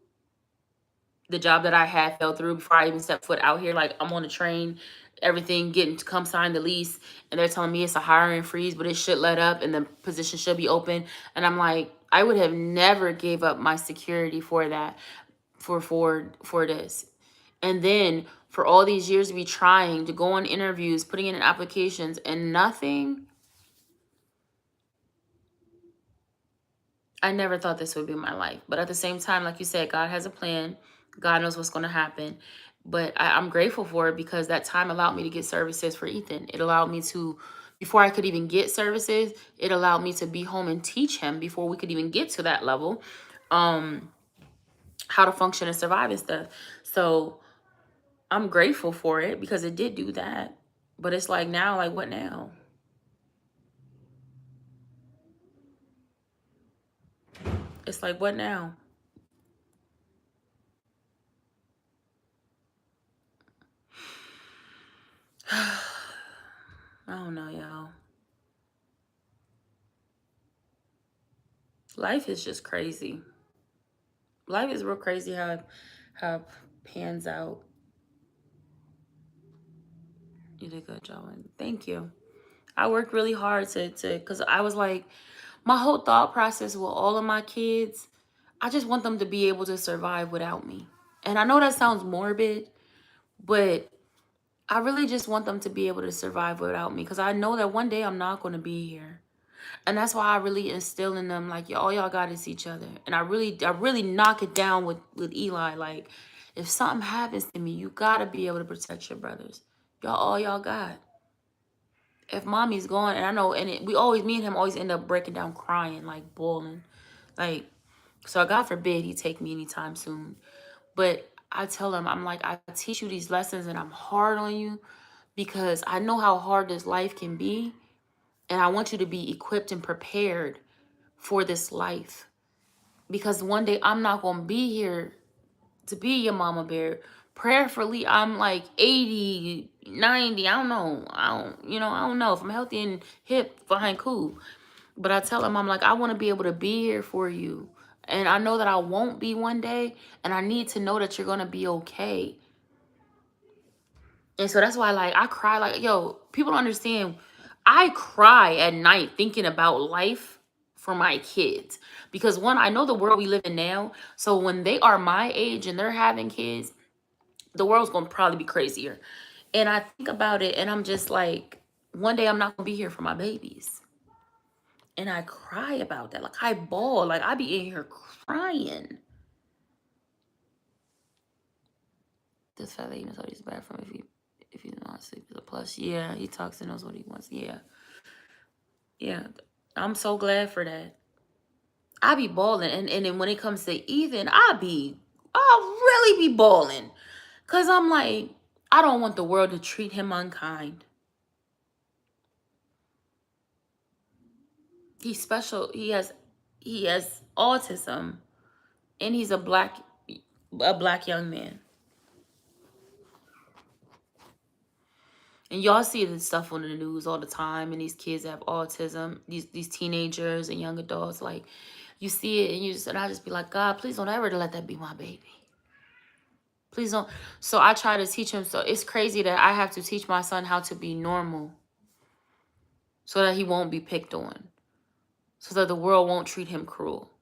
The job that I had fell through before I even stepped foot out here. Like, I'm on the train, everything, getting to come sign the lease, and they're telling me it's a hiring freeze, but it should let up and the position should be open. And I'm like, I would have never gave up my security for that, for this. And then for all these years to be trying to go on interviews, putting in applications, and nothing. I never thought this would be my life. But at the same time, like you said, God has a plan. God knows what's going to happen. But I'm grateful for it, because that time allowed me to get services for Ethan. It allowed me to, before I could even get services, it allowed me to be home and teach him before we could even get to that level, how to function and survive and stuff. So I'm grateful for it, because it did do that. But it's like, now, like, what now? It's like, what now? I don't know, y'all. Life is just crazy. Life is real crazy how it pans out. You did a good job. Thank you. I worked really hard to because I was like, my whole thought process with all of my kids, I just want them to be able to survive without me. And I know that sounds morbid, but I really just want them to be able to survive without me, because I know that one day I'm not going to be here. And that's why I really instill in them, like, all y'all got is each other. And I really knock it down with Eli. Like, if something happens to me, you got to be able to protect your brothers. All y'all got. If mommy's gone, and I know, and me and him always end up breaking down crying, like bawling. Like, so God forbid he take me anytime soon. But I tell him, I'm like, I teach you these lessons and I'm hard on you, because I know how hard this life can be. And I want you to be equipped and prepared for this life. Because one day I'm not going to be here to be your mama bear. Prayerfully, I'm like 80, 90. I don't know. If I'm healthy and hip, fine, cool. But I tell him, I'm like, I want to be able to be here for you. And I know that I won't be one day. And I need to know that you're going to be okay. And so that's why, like, I cry. Like, yo, people don't understand. I cry at night thinking about life for my kids. Because one, I know the world we live in now. So when they are my age and they're having kids, the world's going to probably be crazier. And I think about it and I'm just like, one day I'm not going to be here for my babies. And I cry about that. Like, I bawl. Like, I be in here crying. This fella even told his bathroom if you not sleep is a plus. Yeah, he talks and knows what he wants. Yeah. Yeah. I'm so glad for that. I be balling. And then when it comes to Ethan, I'll really be balling. Cause I'm like, I don't want the world to treat him unkind. He's special. He has autism, and he's a black young man. And y'all see this stuff on the news all the time, and these kids have autism, these teenagers and young adults, like, you see it, and I just be like, God, please don't ever let that be my baby. Please don't. So I try to teach him. So it's crazy that I have to teach my son how to be normal so that he won't be picked on, so that the world won't treat him cruel.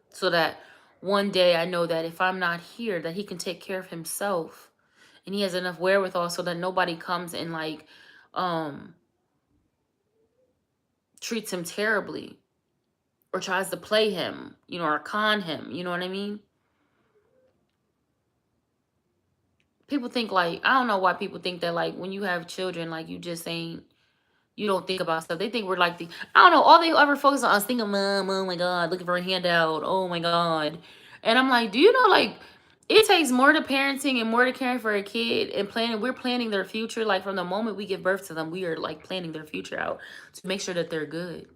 So that one day I know that if I'm not here, that he can take care of himself, and he has enough wherewithal so that nobody comes and like treats him terribly or tries to play him, or con him, you know what I mean? People think, like, I don't know why people think that, like, when you have children, like, you don't think about stuff. They think we're like I don't know, all they ever focus on is thinking, mom, oh my God, looking for a handout, oh my God. And I'm like, do you know, like, it takes more to parenting and more to caring for a kid and we're planning their future. Like, from the moment we give birth to them, we are like planning their future out to make sure that they're good.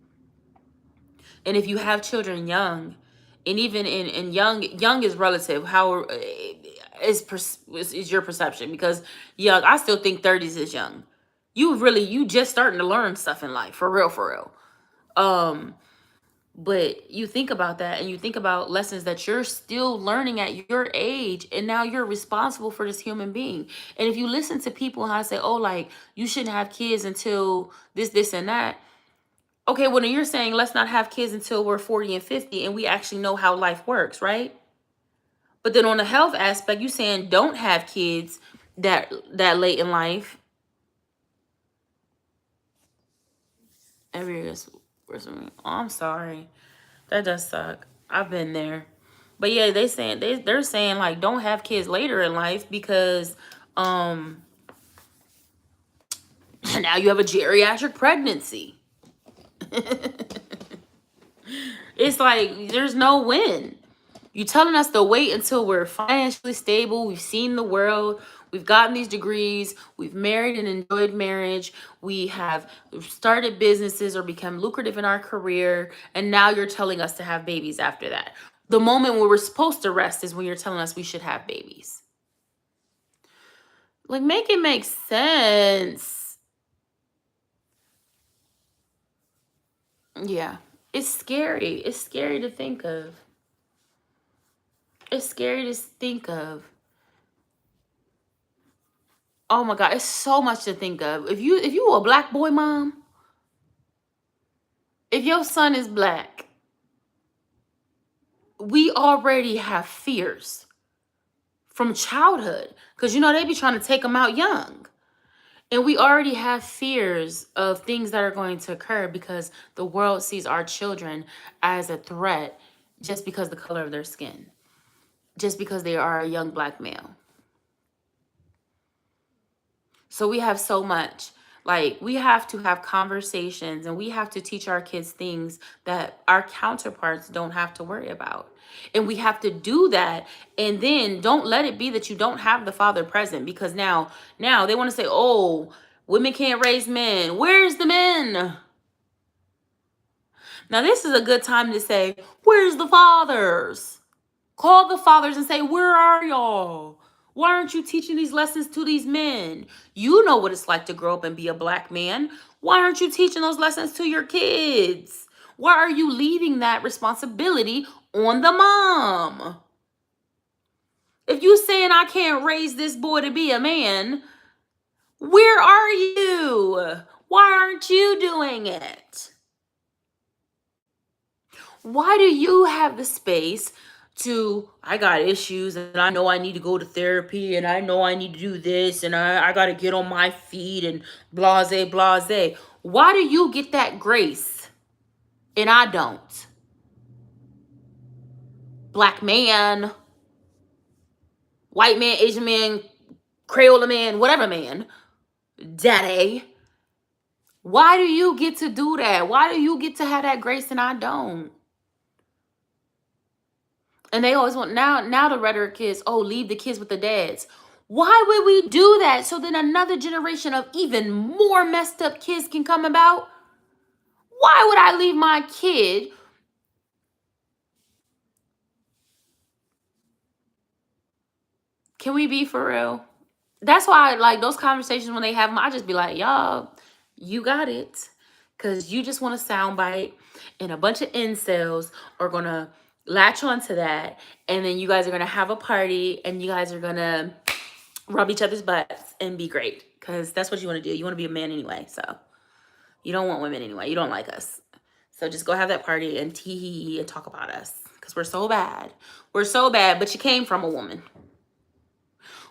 And if you have children young, and even in young is relative. How is your perception? Because young, I still think 30s is young. You just starting to learn stuff in life, for real, for real. But you think about that, and you think about lessons that you're still learning at your age, and now you're responsible for this human being. And if you listen to people how I say, oh, like, you shouldn't have kids until this and that. Okay, well, then you're saying let's not have kids until we're 40 and 50 and we actually know how life works, right? But then on the health aspect, you saying don't have kids that late in life. Every year's, oh, I'm sorry. That does suck. I've been there. But yeah, they're saying like don't have kids later in life because now you have a geriatric pregnancy. It's like there's no win. You telling us to wait until we're financially stable, we've seen the world, we've gotten these degrees, we've married and enjoyed marriage, we have started businesses or become lucrative in our career, and now you're telling us to have babies after that. The moment when we're supposed to rest is when you're telling us we should have babies. Like, make it make sense. Yeah. It's scary. It's scary to think of. It's scary to think of. Oh my God, it's so much to think of. If you a black boy mom, if your son is black, we already have fears from childhood. Because, they be trying to take them out young. And we already have fears of things that are going to occur because the world sees our children as a threat just because the color of their skin, just because they are a young black male. So we have so much. Like, we have to have conversations, and we have to teach our kids things that our counterparts don't have to worry about. And we have to do that. And then don't let it be that you don't have the father present, because now they want to say, oh, women can't raise men. Where's the men? Now, this is a good time to say, where's the fathers? Call the fathers and say, where are y'all? Why aren't you teaching these lessons to these men? You know what it's like to grow up and be a black man. Why aren't you teaching those lessons to your kids? Why are you leaving that responsibility on the mom? If you saying I can't raise this boy to be a man, where are you? Why aren't you doing it? Why do you have the space to I got issues and I know I need to go to therapy and I know I need to do this and I got to get on my feet and blase, blase. Why do you get that grace and I don't? Black man, white man, Asian man, Crayola man, whatever man, daddy. Why do you get to do that? Why do you get to have that grace and I don't? And they always want now the rhetoric is, oh, leave the kids with the dads. Why would we do that? So then another generation of even more messed up kids can come about? Why would I leave my kid? Can we be for real? That's why I like those conversations when they have them, I just be like, y'all, you got it. Because you just want a soundbite and a bunch of incels are going to latch onto that. And then you guys are going to have a party and you guys are going to rub each other's butts and be great. Because that's what you want to do. You want to be a man anyway. So you don't want women anyway. You don't like us. So just go have that party and tee and talk about us. Because we're so bad. We're so bad, but you came from a woman.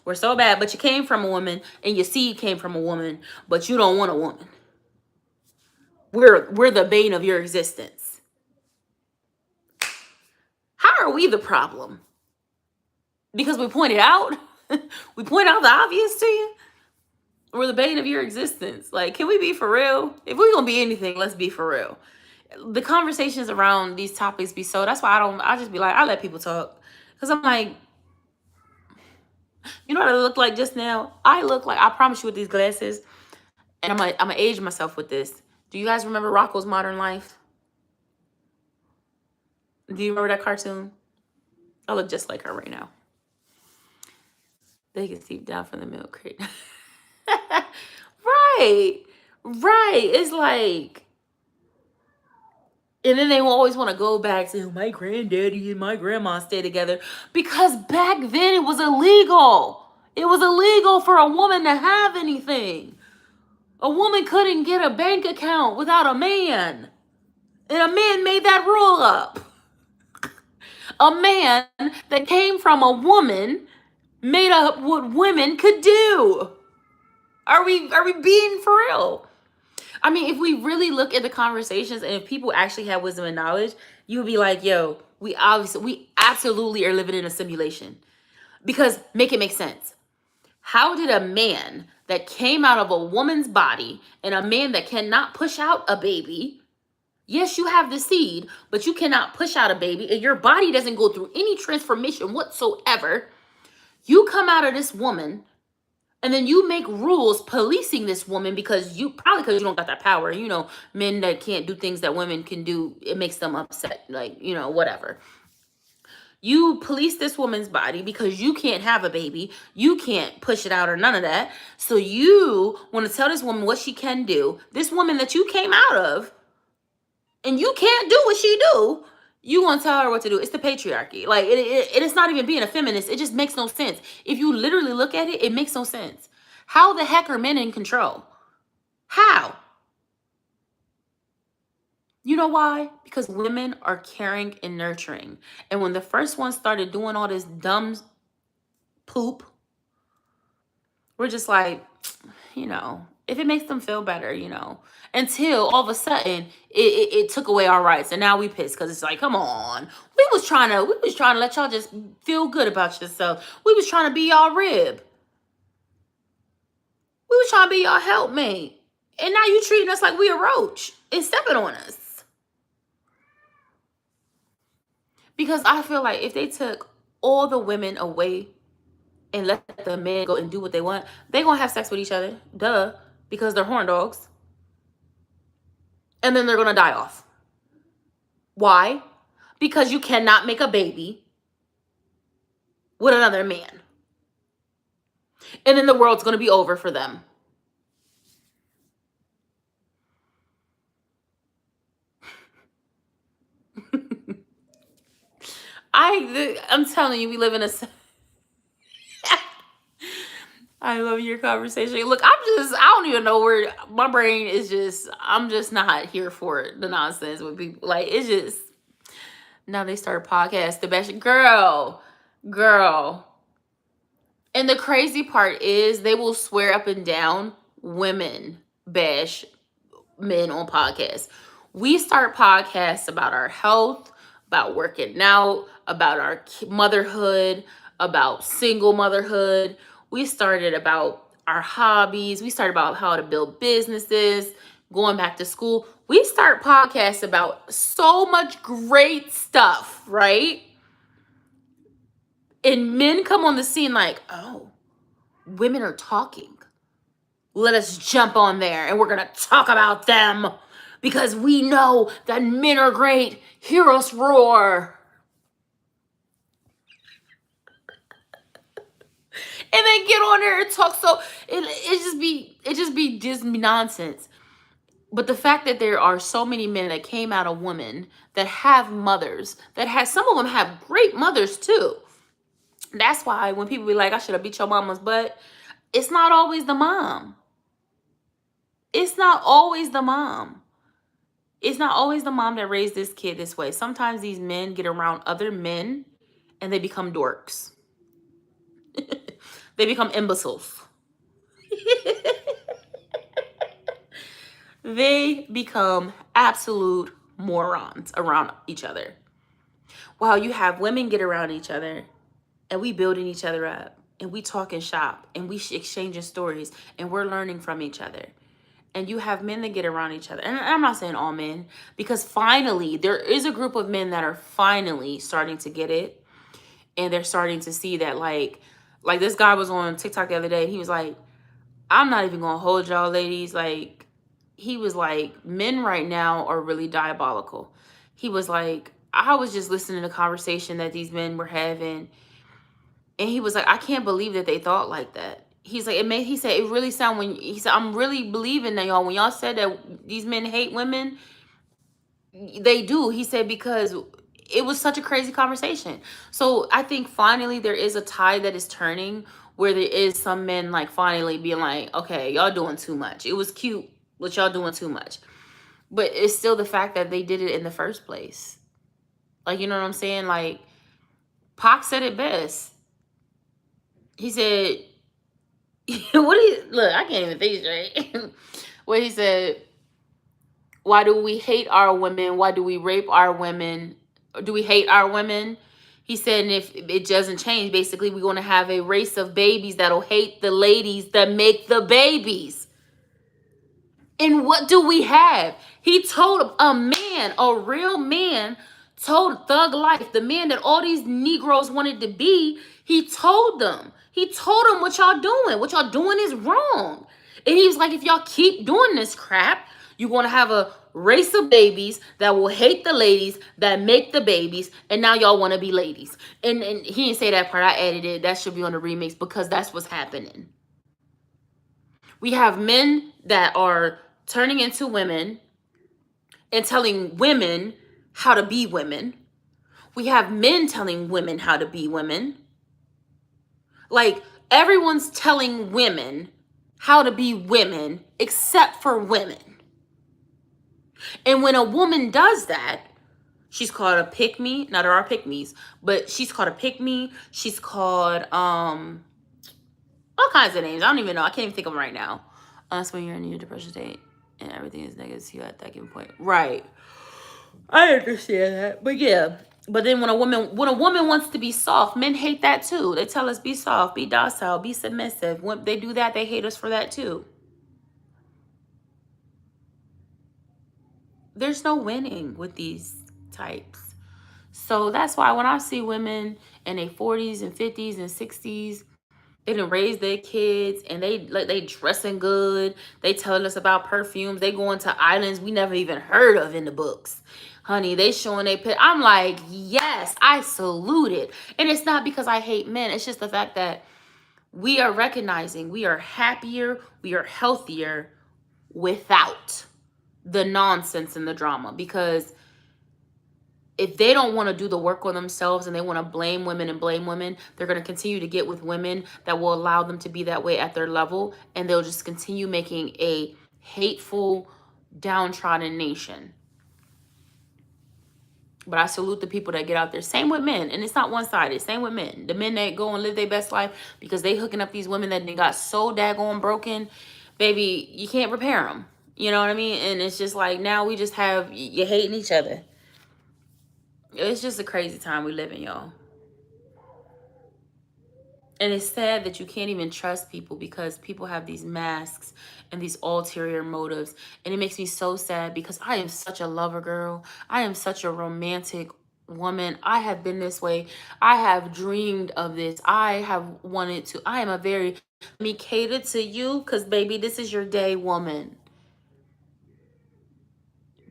We're so bad, but you came from a woman and your seed came from a woman, but you don't want a woman. We're the bane of your existence. How are we the problem? Because we pointed out? We point out the obvious to you? We're the bane of your existence. Like, can we be for real? If we're gonna be anything, let's be for real. The conversations around these topics be so, that's why I just be like, I let people talk. Because I'm like, you know what I look like just now? I look like, I promise you with these glasses, and I'm gonna age myself with this. Do you guys remember Rocko's Modern Life? Do you remember that cartoon? I look just like her right now. They can seep down from the milk crate. Right. It's like, and then they will always want to go back to my granddaddy and my grandma stay together. Because back then it was illegal. It was illegal for a woman to have anything. A woman couldn't get a bank account without a man. And a man made that rule up. A man that came from a woman made up what women could do. Are we being for real? I mean, if we really look at the conversations and if people actually have wisdom and knowledge, you would be like, yo, we absolutely are living in a simulation. Because make it make sense. How did a man that came out of a woman's body and a man that cannot push out a baby, yes, you have the seed, but you cannot push out a baby and your body doesn't go through any transformation whatsoever. You come out of this woman and then you make rules policing this woman because you don't got that power. You know, men that can't do things that women can do, it makes them upset. Like, you know, whatever. You police this woman's body because you can't have a baby. You can't push it out or none of that. So you want to tell this woman what she can do. This woman that you came out of and you can't do what she do. You want to tell her what to do. It's the patriarchy. Like, it's not even being a feminist. It just makes no sense. If you literally look at it, it makes no sense. How the heck are men in control? How? You know why? Because women are caring and nurturing. And when the first one started doing all this dumb poop, we're just like, you know, if it makes them feel better, you know, until all of a sudden it took away our rights. And now we pissed because it's like, come on. We was trying to let y'all just feel good about yourself. We was trying to be y'all rib. We was trying to be y'all helpmate. And now you treating us like we a roach and stepping on us. Because I feel like if they took all the women away and let the men go and do what they want, they're going to have sex with each other. Duh. Because they're horn dogs. And then they're going to die off. Why? Because you cannot make a baby with another man. And then the world's going to be over for them. I'm telling you, we live in a... I love your conversation. Look, I don't even know where my brain is. I'm just not here for it, the nonsense with people. Like, it's just, Now they start podcast the best girl. And the crazy part is they will swear up and down women bash men on podcasts. We start podcasts about our health, about working out, about our motherhood, about single motherhood. We started about our hobbies. We started about how to build businesses, going back to school. We start podcasts about so much great stuff, right? And men come on the scene like, oh, women are talking. Let us jump on there and we're going to talk about them because we know that men are great. Hear us roar. And then get on there and talk. So it just be nonsense. But the fact that there are so many men that came out of women that have mothers, some of them have great mothers too. That's why when people be like, I should have beat your mama's butt, it's not always the mom. It's not always the mom. It's not always the mom that raised this kid this way. Sometimes these men get around other men and they become dorks. They become imbeciles. They become absolute morons around each other. While you have women get around each other and we building each other up and we talking shop and we exchanging stories and we're learning from each other. And you have men that get around each other. And I'm not saying all men, because finally there is a group of men that are finally starting to get it. And they're starting to see that like this guy was on TikTok the other day and he was like, I'm not even gonna hold y'all ladies. Like, he was like, men right now are really diabolical. He was like, I was just listening to the conversation that these men were having. And he was like, I can't believe that they thought like that. He's like, he said, it really sound when, he said, I'm really believing that y'all, when y'all said that these men hate women, they do. He said, because it was such a crazy conversation. So I think finally there is a tide that is turning where there is some men like finally being like, okay, y'all doing too much. It was cute, but y'all doing too much. But it's still the fact that they did it in the first place. Like, you know what I'm saying? Like, Pac said it best. He said, look, I can't even think straight. What he said, why do we hate our women? Why do we rape our women? Do we hate our women? He said, and if it doesn't change, basically we're going to have a race of babies that'll hate the ladies that make the babies. And what do we have? He told a man, a real man, told Thug Life, the man that all these Negroes wanted to be, he told them what y'all doing. What y'all doing is wrong. And he was like, if y'all keep doing this crap, you're going to have a race of babies that will hate the ladies that make the babies. And now y'all want to be ladies. And he didn't say that part. I added it. That should be on the remix because that's what's happening. We have men that are turning into women and telling women how to be women. We have men telling women how to be women. Like, everyone's telling women how to be women except for women. And when a woman does that, she's called a pick-me. Now, there are pick-me's, but she's called a pick-me. She's called all kinds of names. I don't even know. I can't even think of them right now. That's when you're in your depression state and everything is negative to you at that given point. Right. I understand that. But yeah. But then when a woman wants to be soft, men hate that too. They tell us be soft, be docile, be submissive. When they do that, they hate us for that too. There's no winning with these types. So that's why when I see women in their 40s and 50s and 60s, they done raise their kids and they dressing good. They telling us about perfumes. They going to islands we never even heard of in the books. Honey, they showing their pit. I'm like, yes, I salute it. And it's not because I hate men. It's just the fact that we are recognizing we are happier, we are healthier without the nonsense and the drama. Because if they don't want to do the work on themselves and they want to blame women, they're going to continue to get with women that will allow them to be that way at their level. And they'll just continue making a hateful, downtrodden nation. But I salute the people that get out there. Same with men. And it's not one-sided. Same with men. The men that go and live their best life because they hooking up these women that they got so daggone broken. Baby, you can't repair them. You know what I mean? And it's just like now we just have you hating each other. It's just a crazy time we live in, y'all. And it's sad that you can't even trust people because people have these masks and these ulterior motives. And it makes me so sad because I am such a lover girl. I am such a romantic woman. I have been this way. I have dreamed of this. I have wanted to. I am a very me cater to you because, baby, this is your day, woman.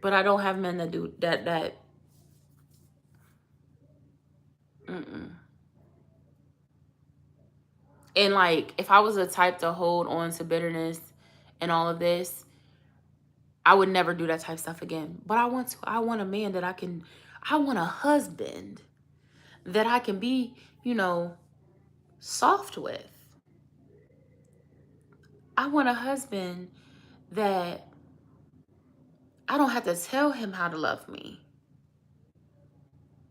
But I don't have men that do that. Mm-mm. And like, if I was the type to hold on to bitterness and all of this, I would never do that type of stuff again. But I want to. I want a man that I want a husband that I can be, soft with. I want a husband that I don't have to tell him how to love me.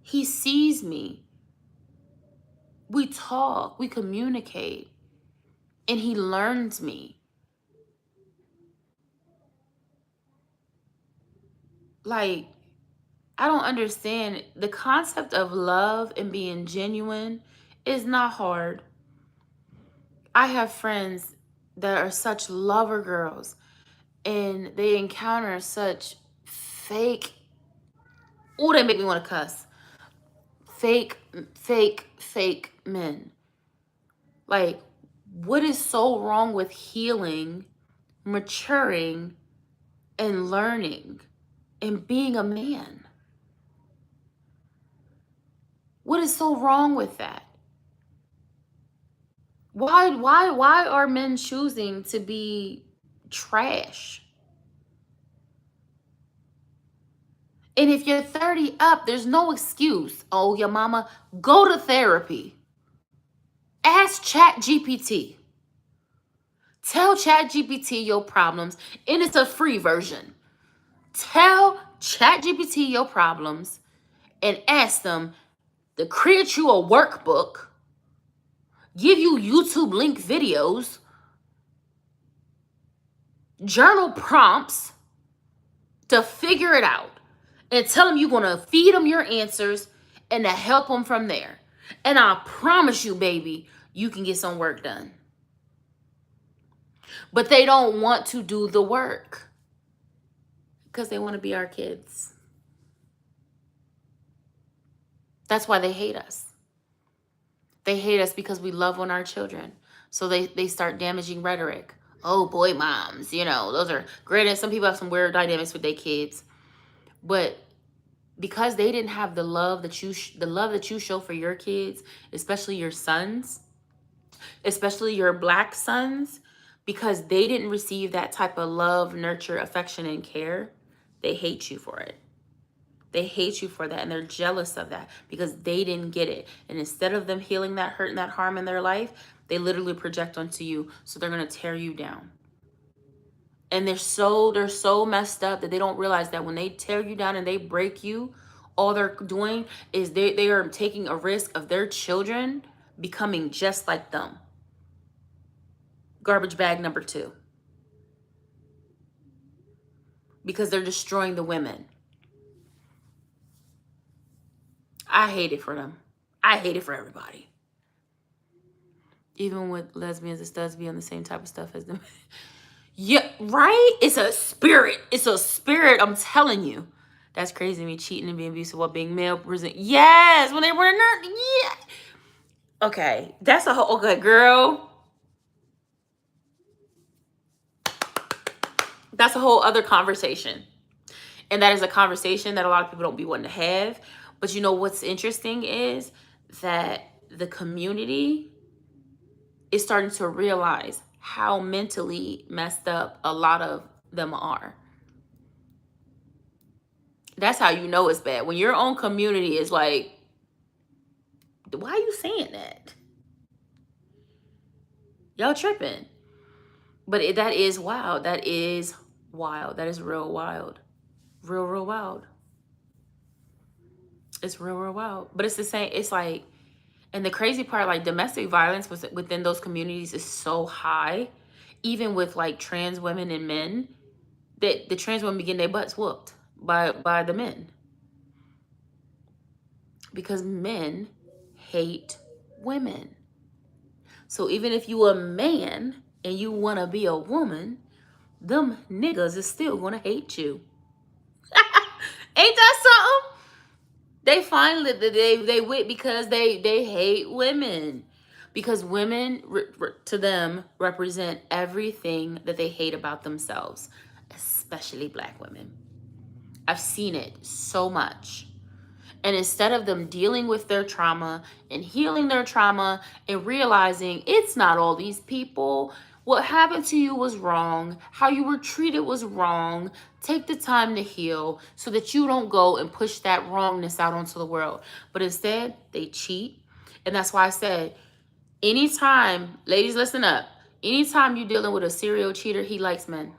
He sees me. We talk, we communicate, and he learns me. Like, I don't understand. The concept of love and being genuine is not hard. I have friends that are such lover girls and they encounter such fake, oh, they make me want to cuss. Fake men. Like, what is so wrong with healing, maturing, and learning and being a man? What is so wrong with that? Why are men choosing to be trash? And if you're 30 up, there's no excuse. Oh, your mama, go to therapy. Ask ChatGPT. Tell ChatGPT your problems, and it's a free version. Tell ChatGPT your problems and ask them to create you a workbook, give you YouTube link videos, journal prompts to figure it out, and tell them you're going to feed them your answers and to help them from there. And I promise you, baby, you can get some work done. But they don't want to do the work because they want to be our kids. That's why they hate us. They hate us because we love on our children. So they start damaging rhetoric. Oh, boy moms, those are great. And some people have some weird dynamics with their kids. But because they didn't have the love that you show for your kids, especially your sons, especially your Black sons, because they didn't receive that type of love, nurture, affection, and care, they hate you for it. They hate you for that, and they're jealous of that because they didn't get it. And instead of them healing that hurt and that harm in their life, they literally project onto you. So they're going to tear you down. And they're so messed up that they don't realize that when they tear you down and they break you, all they're doing is they are taking a risk of their children becoming just like them. Garbage bag number 2. Because they're destroying the women. I hate it for them. I hate it for everybody. Even with lesbians and studs be on the same type of stuff as them. Yeah, right? It's a spirit. It's a spirit, I'm telling you. That's crazy, me cheating and being abusive while being male present. Yes, when they were not. Yeah. Okay, that's a whole, okay, girl. That's a whole other conversation. And that is a conversation that a lot of people don't be wanting to have. But you know what's interesting is that the community is starting to realize how mentally messed up a lot of them are. That's how you know it's bad. When your own community is like, why are you saying that? Y'all tripping. But that is wild. That is wild. That is real wild. Real wild. It's real, real wild. But it's the same. It's like, and the crazy part, like domestic violence was within those communities is so high, even with like trans women and men, that the trans women getting their butts whooped by the men, because men hate women. So even if you a man and you want to be a woman, them niggas is still gonna hate you. Ain't that something? They finally they wit because they hate women, because women to them represent everything that they hate about themselves, especially black women. I've seen it so much. And instead of them dealing with their trauma and healing their trauma and realizing it's not all these people, what happened to you was wrong, how you were treated was wrong, take the time to heal so that you don't go and push that wrongness out onto the world. But instead, they cheat. And that's why I said, anytime, ladies, listen up, anytime you're dealing with a serial cheater, he likes men.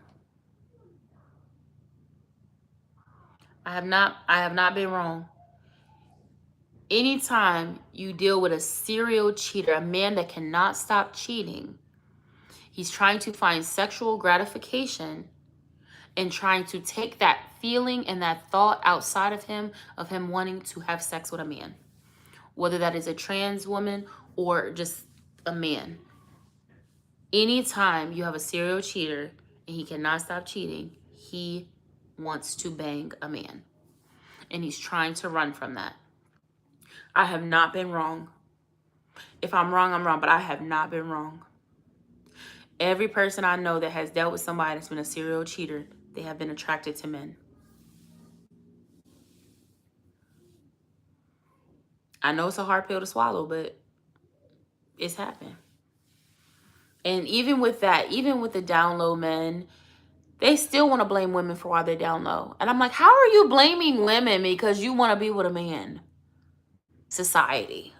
I have not been wrong. Anytime you deal with a serial cheater, a man that cannot stop cheating, he's trying to find sexual gratification and trying to take that feeling and that thought outside of him wanting to have sex with a man, whether that is a trans woman or just a man. Anytime you have a serial cheater and he cannot stop cheating, he wants to bang a man, and he's trying to run from that. I have not been wrong. If I'm wrong, I'm wrong, but I have not been wrong. Every person I know that has dealt with somebody that's been a serial cheater, they have been attracted to men. I know it's a hard pill to swallow, but it's happened. And even with that, even with the down low men, they still want to blame women for why they're down low. And I'm like, how are you blaming women because you want to be with a man? Society.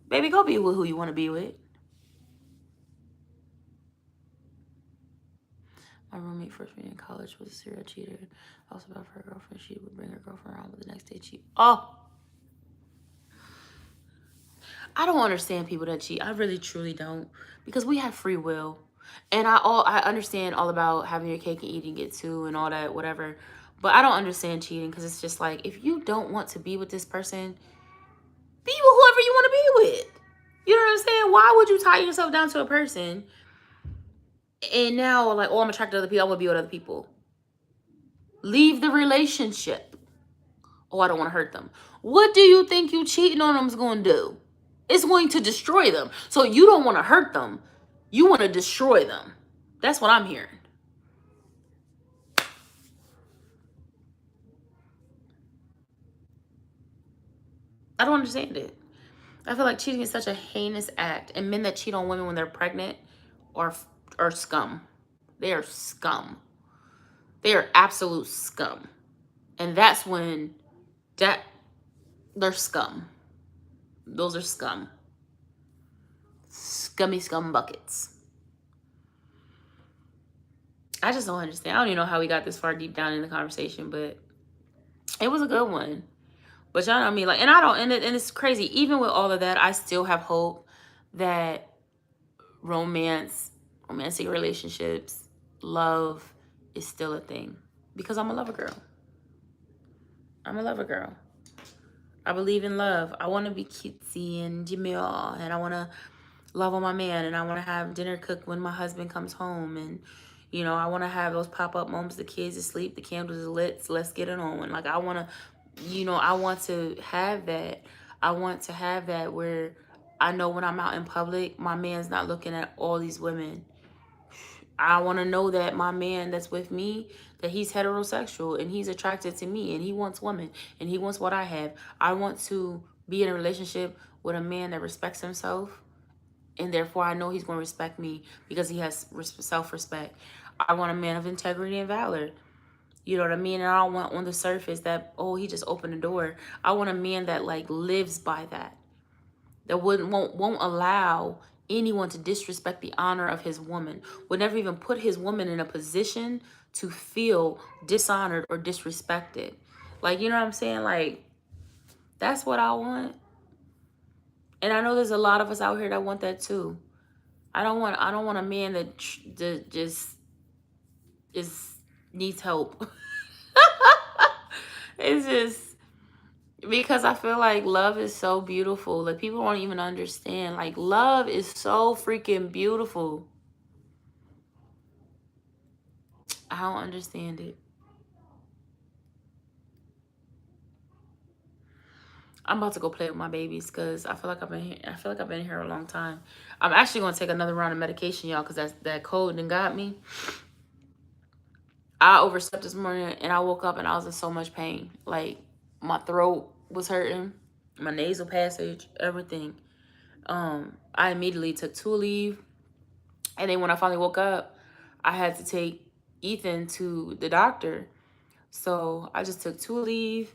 Baby, go be with who you want to be with. My roommate first year in college was a serial cheater. Also about her girlfriend, she would bring her girlfriend around, but the next day cheat. Oh, I don't understand people that cheat. I really truly don't, because we have free will. And I understand all about having your cake and eating it too and all that, whatever. But I don't understand cheating, because it's just like, if you don't want to be with this person, be with whoever you want to be with. You know what I'm saying? Why would you tie yourself down to a person and now like, oh, I'm attracted to other people, I want to be with other people? Leave the relationship. Oh, I don't want to hurt them. What do you think you cheating on them is going to do? It's going to destroy them. So you don't want to hurt them. You want to destroy them. That's what I'm hearing. I don't understand it. I feel like cheating is such a heinous act. And men that cheat on women when they're pregnant are scum. They are scum. They are absolute scum. And that's when they're scum. Those are scum. Scummy scum buckets. I just don't understand. I don't even know how we got this far deep down in the conversation, but it was a good one. But y'all know me, like, and I don't, and it's crazy. Even with all of that, I still have hope that romantic relationships, love is still a thing, because I'm a lover girl. I'm a lover girl. I believe in love. I want to be cutesy and demure, and I want to love on my man, and I want to have dinner cooked when my husband comes home, and you know, I want to have those pop-up moments, the kids asleep, the candles are lit, so let's get it on. Like, I want to, you know, I want to have that. I want to have that where I know when I'm out in public, my man's not looking at all these women. I want to know that my man that's with me, that he's heterosexual and he's attracted to me and he wants women and he wants what I have. I want to be in a relationship with a man that respects himself, and therefore I know he's going to respect me because he has self-respect. I want a man of integrity and valor. You know what I mean? And I don't want on the surface that, oh, he just opened the door. I want a man that like lives by that. That won't allow anyone to disrespect the honor of his woman. Would never even put his woman in a position to feel dishonored or disrespected. Like, you know what I'm saying? Like, That's what I want. And I know there's a lot of us out here that want that too. I don't want a man that just is needs help. It's just because I feel like love is so beautiful. Like people don't even understand. Like love is so freaking beautiful. I don't understand it. I'm about to go play with my babies because I feel like I feel like I've been here a long time. I'm actually gonna take another round of medication, y'all, because that cold and got me. I overslept this morning and I woke up and I was in so much pain. Like my throat was hurting, my nasal passage, everything. I immediately took Leave, and then when I finally woke up, I had to take Ethan to the doctor. So I just took Leave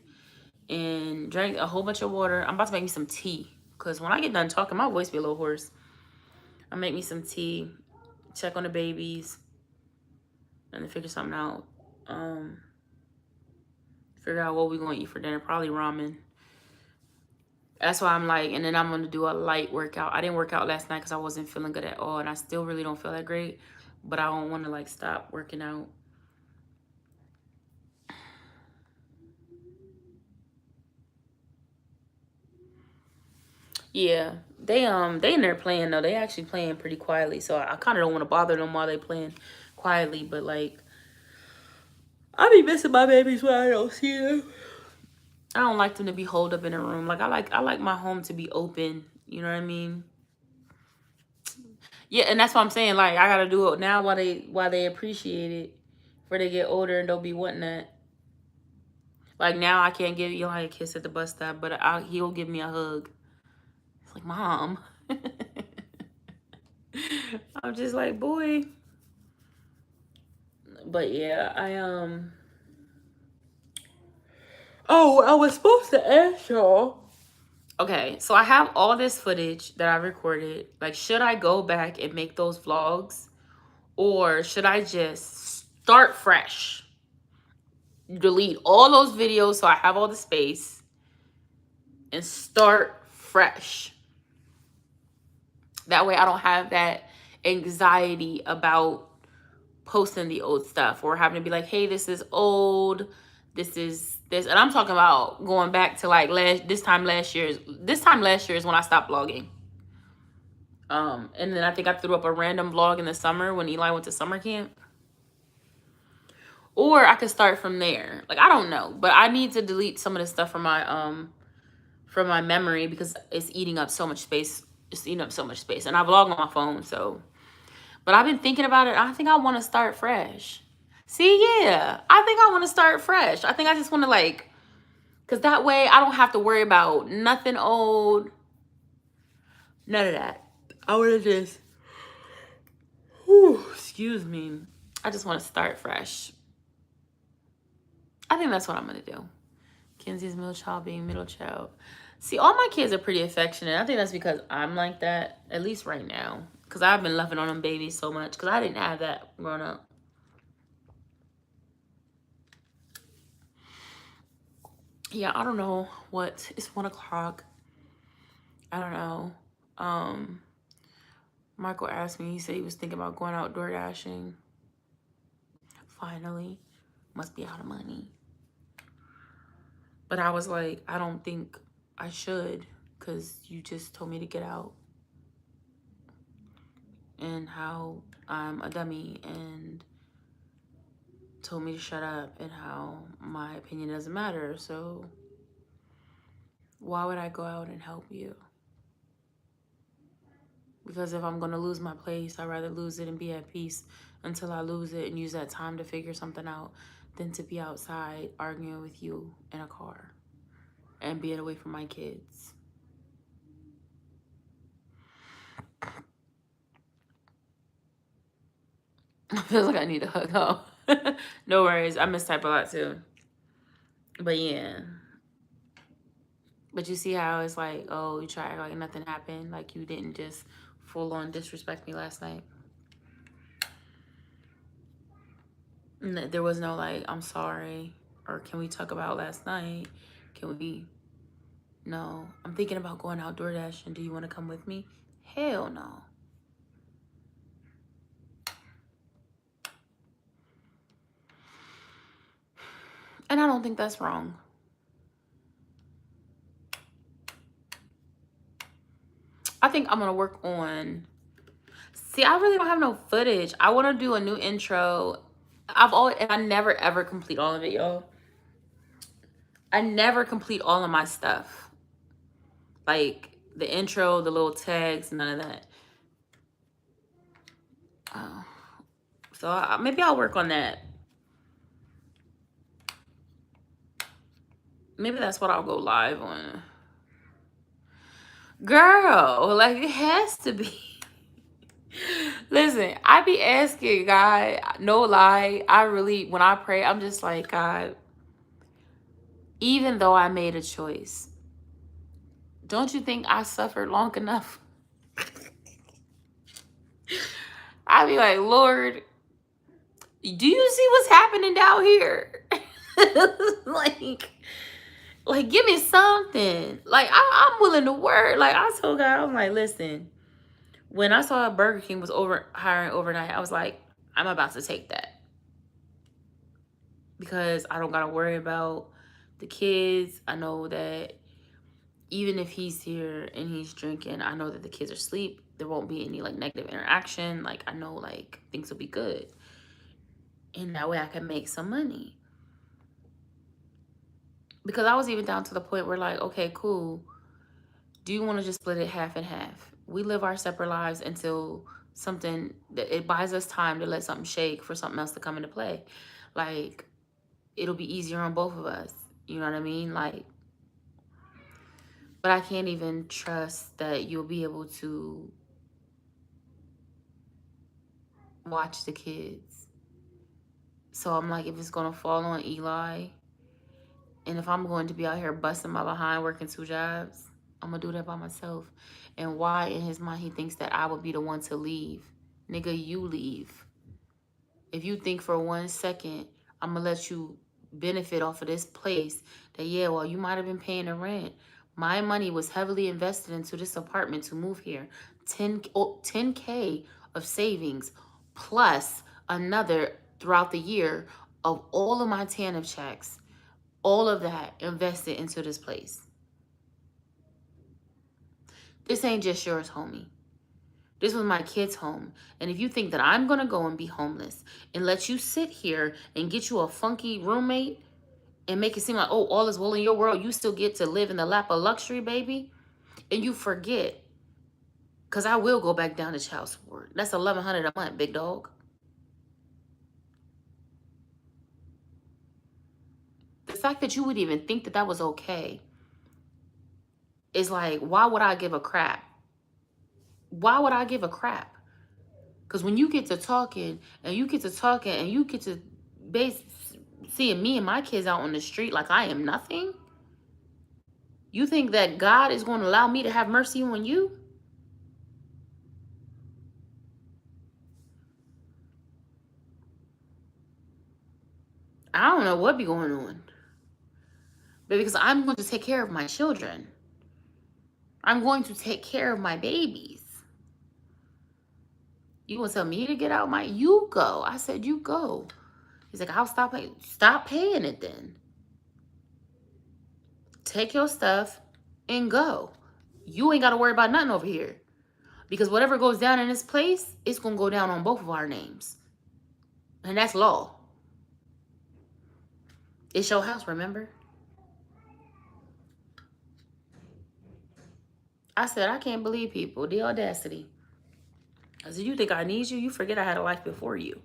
and drank a whole bunch of water. I'm about to make me some tea because when I get done talking, my voice be a little hoarse. I'll make me some tea, check on the babies, and then figure something out. Figure out what we're going to eat for dinner. Probably ramen. That's why I'm like, and then I'm going to do a light workout. I didn't work out last night because I wasn't feeling good at all. And I still really don't feel that great. But I don't want to like stop working out. Yeah, they in there playing though. They actually playing pretty quietly, so I kind of don't want to bother them while they playing quietly. But like, I be missing my babies when I don't see them. I don't like them to be holed up in a room. Like I like my home to be open. You know what I mean? Yeah, and that's what I'm saying. Like I gotta do it now while they appreciate it, before they get older and don't be wanting that. Like now I can't give Eli a kiss at the bus stop, but he'll give me a hug. It's like, Mom. I'm just like, boy. But yeah, oh, I was supposed to ask y'all. Okay, so I have all this footage that I recorded. Like, should I go back and make those vlogs? Or should I just start fresh? Delete all those videos so I have all the space and start fresh. That way I don't have that anxiety about posting the old stuff or having to be like, hey, this is old. This is this. And I'm talking about going back to like this time last year is when I stopped vlogging. And then I think I threw up a random vlog in the summer when Eli went to summer camp. Or I could start from there. Like, I don't know. But I need to delete some of the stuff from my memory because it's eating up so much space. It's eating up so much space. And I vlog on my phone, so. But I've been thinking about it. I think I want to start fresh. See, yeah. I think I want to start fresh. I think I just want to like, because that way I don't have to worry about nothing old. None of that. I want to just, excuse me. I just want to start fresh. I think that's what I'm going to do. Kenzie's middle child being middle child. See, all my kids are pretty affectionate. I think that's because I'm like that, at least right now. Because I've been loving on them babies so much. Because I didn't have that growing up. Yeah, I don't know what. It's 1 o'clock. I don't know. Michael asked me, he said he was thinking about going out door dashing. Finally. Must be out of money. But I was like, I don't think I should because you just told me to get out. And how I'm a dummy and told me to shut up and how my opinion doesn't matter. So why would I go out and help you? Because if I'm going to lose my place, I'd rather lose it and be at peace until I lose it and use that time to figure something out than to be outside arguing with you in a car and being away from my kids. I feel like I need a hug. Oh, no worries. I mistype a lot too. But yeah. But you see how it's like, oh, you try to act like nothing happened. Like you didn't just full on disrespect me last night. There was no like, I'm sorry. Or can we talk about last night? Can we No. I'm thinking about going out DoorDash, and do you want to come with me? Hell no. And I don't think that's wrong. I think I'm going to work on... See, I really don't have no footage. I want to do a new intro. I never ever complete all of it, y'all. I never complete all of my stuff. Like the intro, the little tags, none of that. So maybe I'll work on that. Maybe that's what I'll go live on. Girl, like it has to be. Listen, I be asking God, no lie. I really, when I pray, I'm just like, God, even though I made a choice, don't you think I suffered long enough? I be like, Lord, do you see what's happening down here? like, give me something. Like, I'm willing to work. Like, I told God, I'm like, listen, when I saw Burger King was hiring overnight, I was like, I'm about to take that. Because I don't got to worry about the kids. I know that even if he's here and he's drinking, I know that the kids are asleep. There won't be any like negative interaction. Like, I know like things will be good. And that way I can make some money. Because I was even down to the point where like, okay, cool. Do you want to just split it half and half? We live our separate lives until something, that it buys us time to let something shake for something else to come into play. Like, it'll be easier on both of us. You know what I mean? Like, but I can't even trust that you'll be able to watch the kids. So I'm like, if it's going to fall on Eli, and if I'm going to be out here busting my behind working 2 jobs, I'm going to do that by myself. And why in his mind he thinks that I would be the one to leave? Nigga, you leave. If you think for 1 second I'm going to let you benefit off of this place, that, yeah, well, you might have been paying the rent. My money was heavily invested into this apartment to move here. 10K of savings plus another throughout the year of all of my TANF checks. All of that invested into this place. This ain't just yours, homie. This was my kid's home. And if you think that I'm going to go and be homeless and let you sit here and get you a funky roommate and make it seem like, oh, all is well in your world, you still get to live in the lap of luxury, baby, and you forget, because I will go back down to child support. That's $1,100 a month, big dog. The fact that you would even think that that was okay is like, why would I give a crap? Why would I give a crap? Because when you get to talking and you get to seeing me and my kids out on the street like I am nothing, you think that God is going to allow me to have mercy on you? I don't know what be going on. But because I'm going to take care of my children. I'm going to take care of my babies. You gonna tell me to get out my... You go. I said, you go. He's like, I'll stop paying. Stop paying it then. Take your stuff and go. You ain't got to worry about nothing over here. Because whatever goes down in this place, it's going to go down on both of our names. And that's law. It's your house, remember? I said, I can't believe people. The audacity. I said, you think I need you? You forget I had a life before you.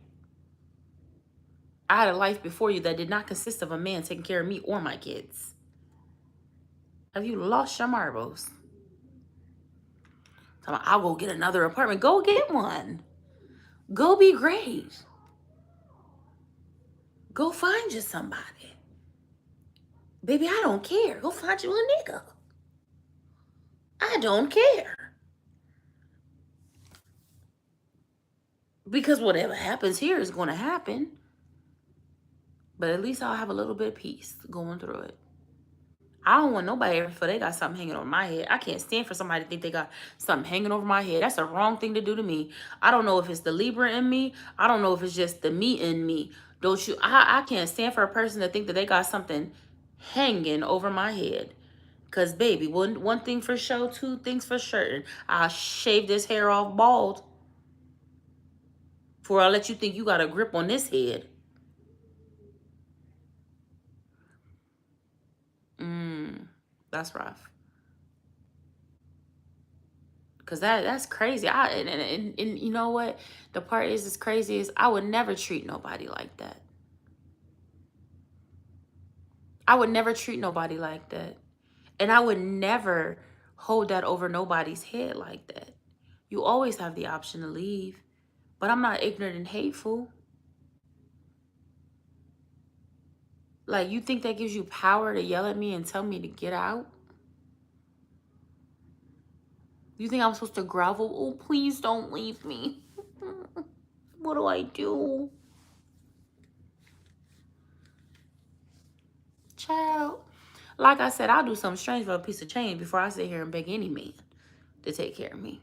I had a life before you that did not consist of a man taking care of me or my kids. Have you lost your marbles? I'll go get another apartment. Go get one. Go be great. Go find you somebody. Baby, I don't care. Go find you a nigga. I don't care. Because whatever happens here is going to happen. But at least I'll have a little bit of peace going through it. I don't want nobody ever feel they got something hanging over my head. I can't stand for somebody to think they got something hanging over my head. That's the wrong thing to do to me. I don't know if it's the Libra in me. I don't know if it's just the me in me. Don't you? I can't stand for a person to think that they got something hanging over my head. Cause baby, one thing for sure, two things for certain. I'll shave this hair off bald before I let you think you got a grip on this head. That's rough. Cause that's crazy. And you know what? The part is as crazy is I would never treat nobody like that. I would never treat nobody like that. And I would never hold that over nobody's head like that. You always have the option to leave. But I'm not ignorant and hateful. Like, you think that gives you power to yell at me and tell me to get out? You think I'm supposed to grovel? Oh, please don't leave me. What do I do? Child. Like I said, I'll do something strange for a piece of change before I sit here and beg any man to take care of me.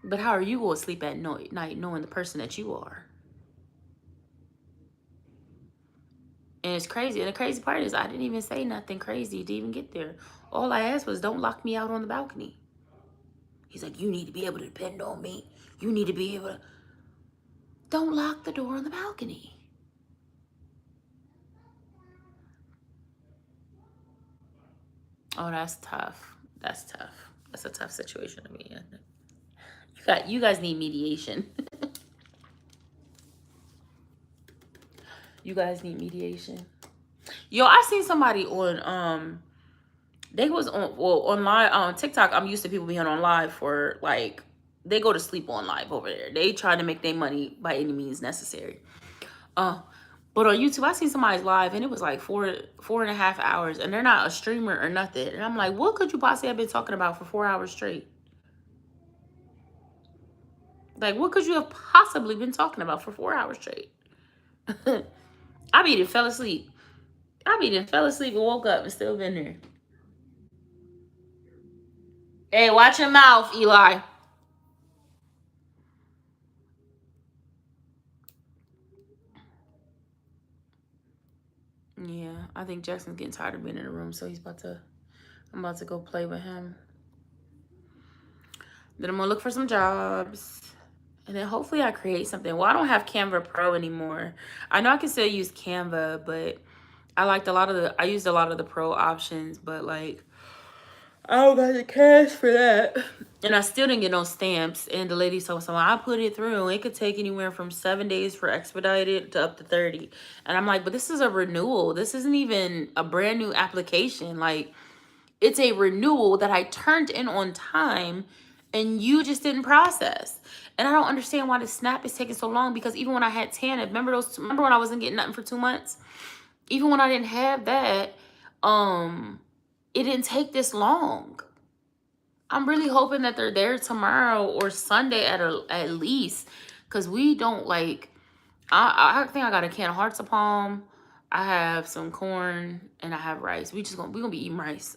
But how are you going to sleep at night knowing the person that you are? And it's crazy. And the crazy part is I didn't even say nothing crazy to even get there. All I asked was, don't lock me out on the balcony. He's like, you need to be able to depend on me. You need to be able to. Don't lock the door on the balcony. Oh, that's tough. That's tough. That's a tough situation to be in. You guys need mediation. You guys need mediation. Yo, I seen somebody on they was on live on TikTok. I'm used to people being on live for like they go to sleep on live over there. They try to make their money by any means necessary. But on YouTube, I seen somebody's live and it was like 4.5 hours, and they're not a streamer or nothing. And I'm like, what could you possibly have been talking about for 4 hours straight? Like, what could you have possibly been talking about for 4 hours straight? I be done fell asleep. And woke up and still been there. Hey, watch your mouth, Eli. Yeah, I think Jackson's getting tired of being in the room, so I'm about to go play with him. Then I'm gonna look for some jobs. And then hopefully I create something. Well, I don't have Canva Pro anymore. I know I can still use Canva, but I used a lot of the pro options, but like I don't got the cash for that. And I still didn't get no stamps. And the lady told someone, I put it through. It could take anywhere from 7 days for expedited to up to 30. And I'm like, but this is a renewal. This isn't even a brand new application. Like, it's a renewal that I turned in on time and you just didn't process. And I don't understand why the snap is taking so long, because even when I had TANF, remember when I wasn't getting nothing for 2 months? Even when I didn't have that, it didn't take this long. I'm really hoping that they're there tomorrow or Sunday at least, because we don't like. I think I got a can of hearts of palm. I have some corn and I have rice. We gonna be eating rice.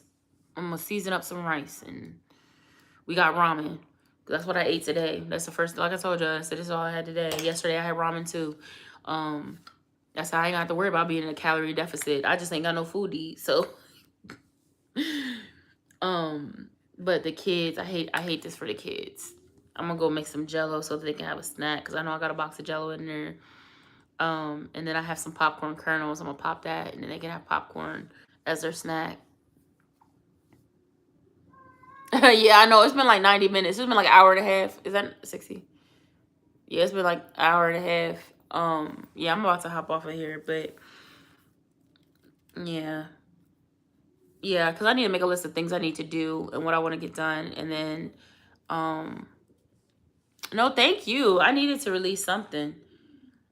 I'm gonna season up some rice, and we got ramen. That's what I ate today. That's the first. Like I told you, I said this is all I had today. Yesterday I had ramen too. That's how I ain't got to worry about being in a calorie deficit. I just ain't got no food to eat. So, but the kids, I hate this for the kids. I'm gonna go make some Jello so that they can have a snack, because I know I got a box of Jello in there. And then I have some popcorn kernels. I'm gonna pop that, and then they can have popcorn as their snack. Yeah, I know. It's been like 90 minutes. It's been like an hour and a half. Is that 60? Yeah, it's been like an hour and a half. Yeah, I'm about to hop off of here, but yeah. Yeah, because I need to make a list of things I need to do and what I want to get done. And then, no, thank you. I needed to release something.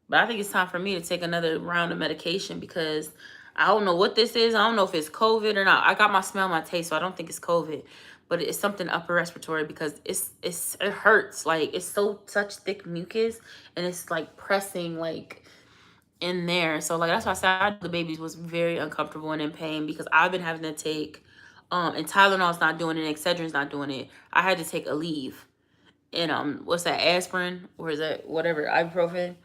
But I think it's time for me to take another round of medication, because I don't know what this is. I don't know if it's COVID or not. I got my smell, my taste, so I don't think it's COVID. But it's something upper respiratory, because it hurts. Like, it's such thick mucus, and it's like pressing, like, in there. So like that's why I said the babies was very uncomfortable and in pain because I've been having to take and Tylenol's not doing it, Excedrin's not doing it. I had to take a leave. And what's that, aspirin, or is that whatever, ibuprofen?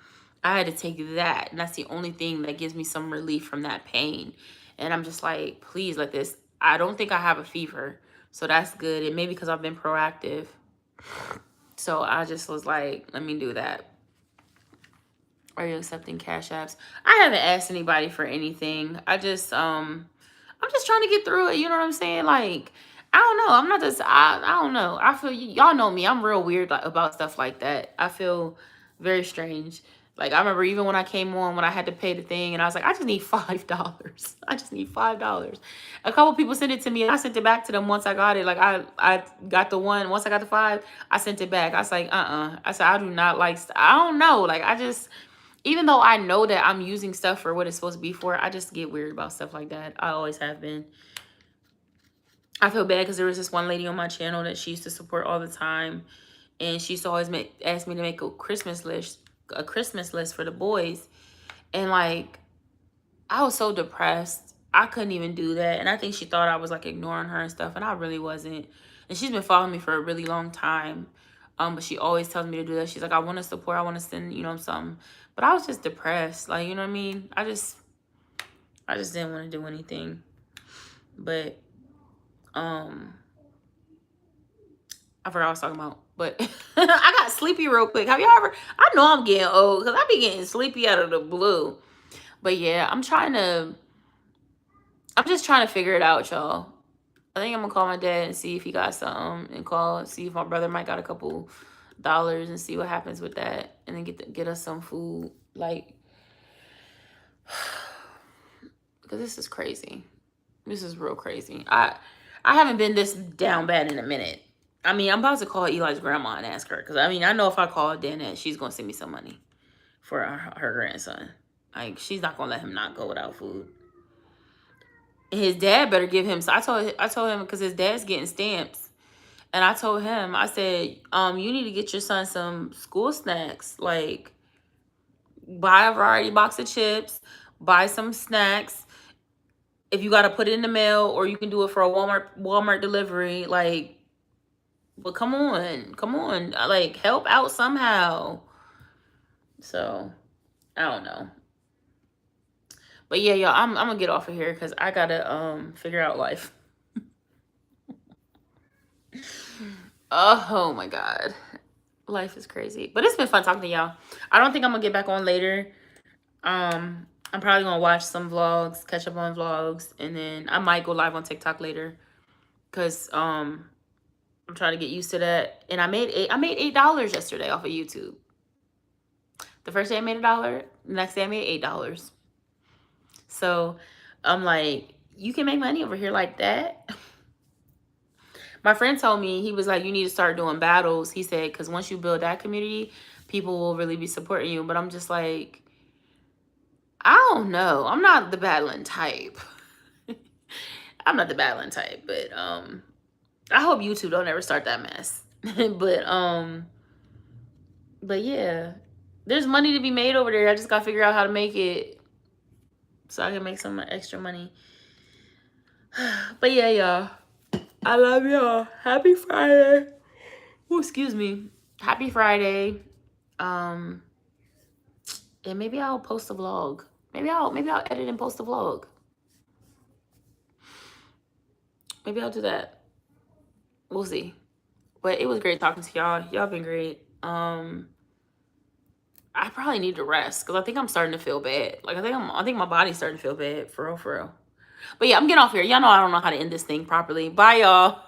I had to take that, and that's the only thing that gives me some relief from that pain. And I'm just like, please let this. I don't think I have a fever, so that's good. And maybe because I've been proactive, so I just was like, let me do that. Are you accepting cash apps? I haven't asked anybody for anything. I'm just trying to get through it. You know what I'm saying? Like, I don't know. I'm not just, I don't know. I feel, y'all know me. I'm real weird about stuff like that. I feel very strange. Like, I remember even when I came on, when I had to pay the thing, and I was like, I just need $5. I just need $5. A couple people sent it to me, and I sent it back to them once I got it. Like, I got the one, once I got the 5, I sent it back. I was like, I said, I do not like, I don't know. Like, I just, even though I know that I'm using stuff for what it's supposed to be for, I just get weird about stuff like that. I always have been. I feel bad because there was this one lady on my channel that she used to support all the time. And she used to always ask me to make a Christmas list for the boys. And like, I was so depressed. I couldn't even do that. And I think she thought I was like ignoring her and stuff. And I really wasn't. And she's been following me for a really long time. But she always tells me to do that. She's like, I want to support. I want to send, you know, something. But I was just depressed. Like, you know what I mean? I just didn't want to do anything. But, I forgot what I was talking about. But I got sleepy real quick. Have y'all ever? I know I'm getting old because I be getting sleepy out of the blue. But yeah, I'm just trying to figure it out, y'all. I think I'm gonna call my dad and see if he got something, and see if my brother might got a couple dollars and see what happens with that, and then get us some food. Like, because this is crazy. This is real crazy. I haven't been this down bad in a minute. I mean, I'm about to call Eli's grandma and ask her. Because, I mean, I know if I call Danette, she's going to send me some money for her grandson. Like, she's not going to let him not go without food. And his dad better give him. So I told him, because his dad's getting stamps. And I told him, I said, you need to get your son some school snacks. Like, buy a variety box of chips. Buy some snacks. If you got to put it in the mail, or you can do it for a Walmart delivery, like, but come on, like, help out somehow. So, I don't know. But yeah, y'all, I'm gonna get off of here because I gotta figure out life. Oh my God. Life is crazy. But it's been fun talking to y'all. I don't think I'm gonna get back on later. I'm probably gonna watch some vlogs, catch up on vlogs, and then I might go live on TikTok later. Cause I'm trying to get used to that. And I made $8 yesterday off of YouTube. The first day I made $1. The next day I made $8. So I'm like, you can make money over here like that. My friend told me, he was like, you need to start doing battles. He said, because once you build that community, people will really be supporting you. But I'm just like, I don't know. I'm not the battling type. I'm not the battling type. But I hope YouTube don't ever start that mess. But yeah, there's money to be made over there. I just gotta figure out how to make it so I can make some extra money. But yeah, y'all, I love y'all. Happy Friday. Oh, excuse me. Happy Friday. And maybe I'll post a vlog. Maybe I'll edit and post a vlog. Maybe I'll do that. We'll see. But it was great talking to y'all. Y'all been great. I probably need to rest because I think I'm starting to feel bad. Like, I think my body's starting to feel bad, for real. But yeah, I'm getting off here. Y'all know I don't know how to end this thing properly. Bye, y'all.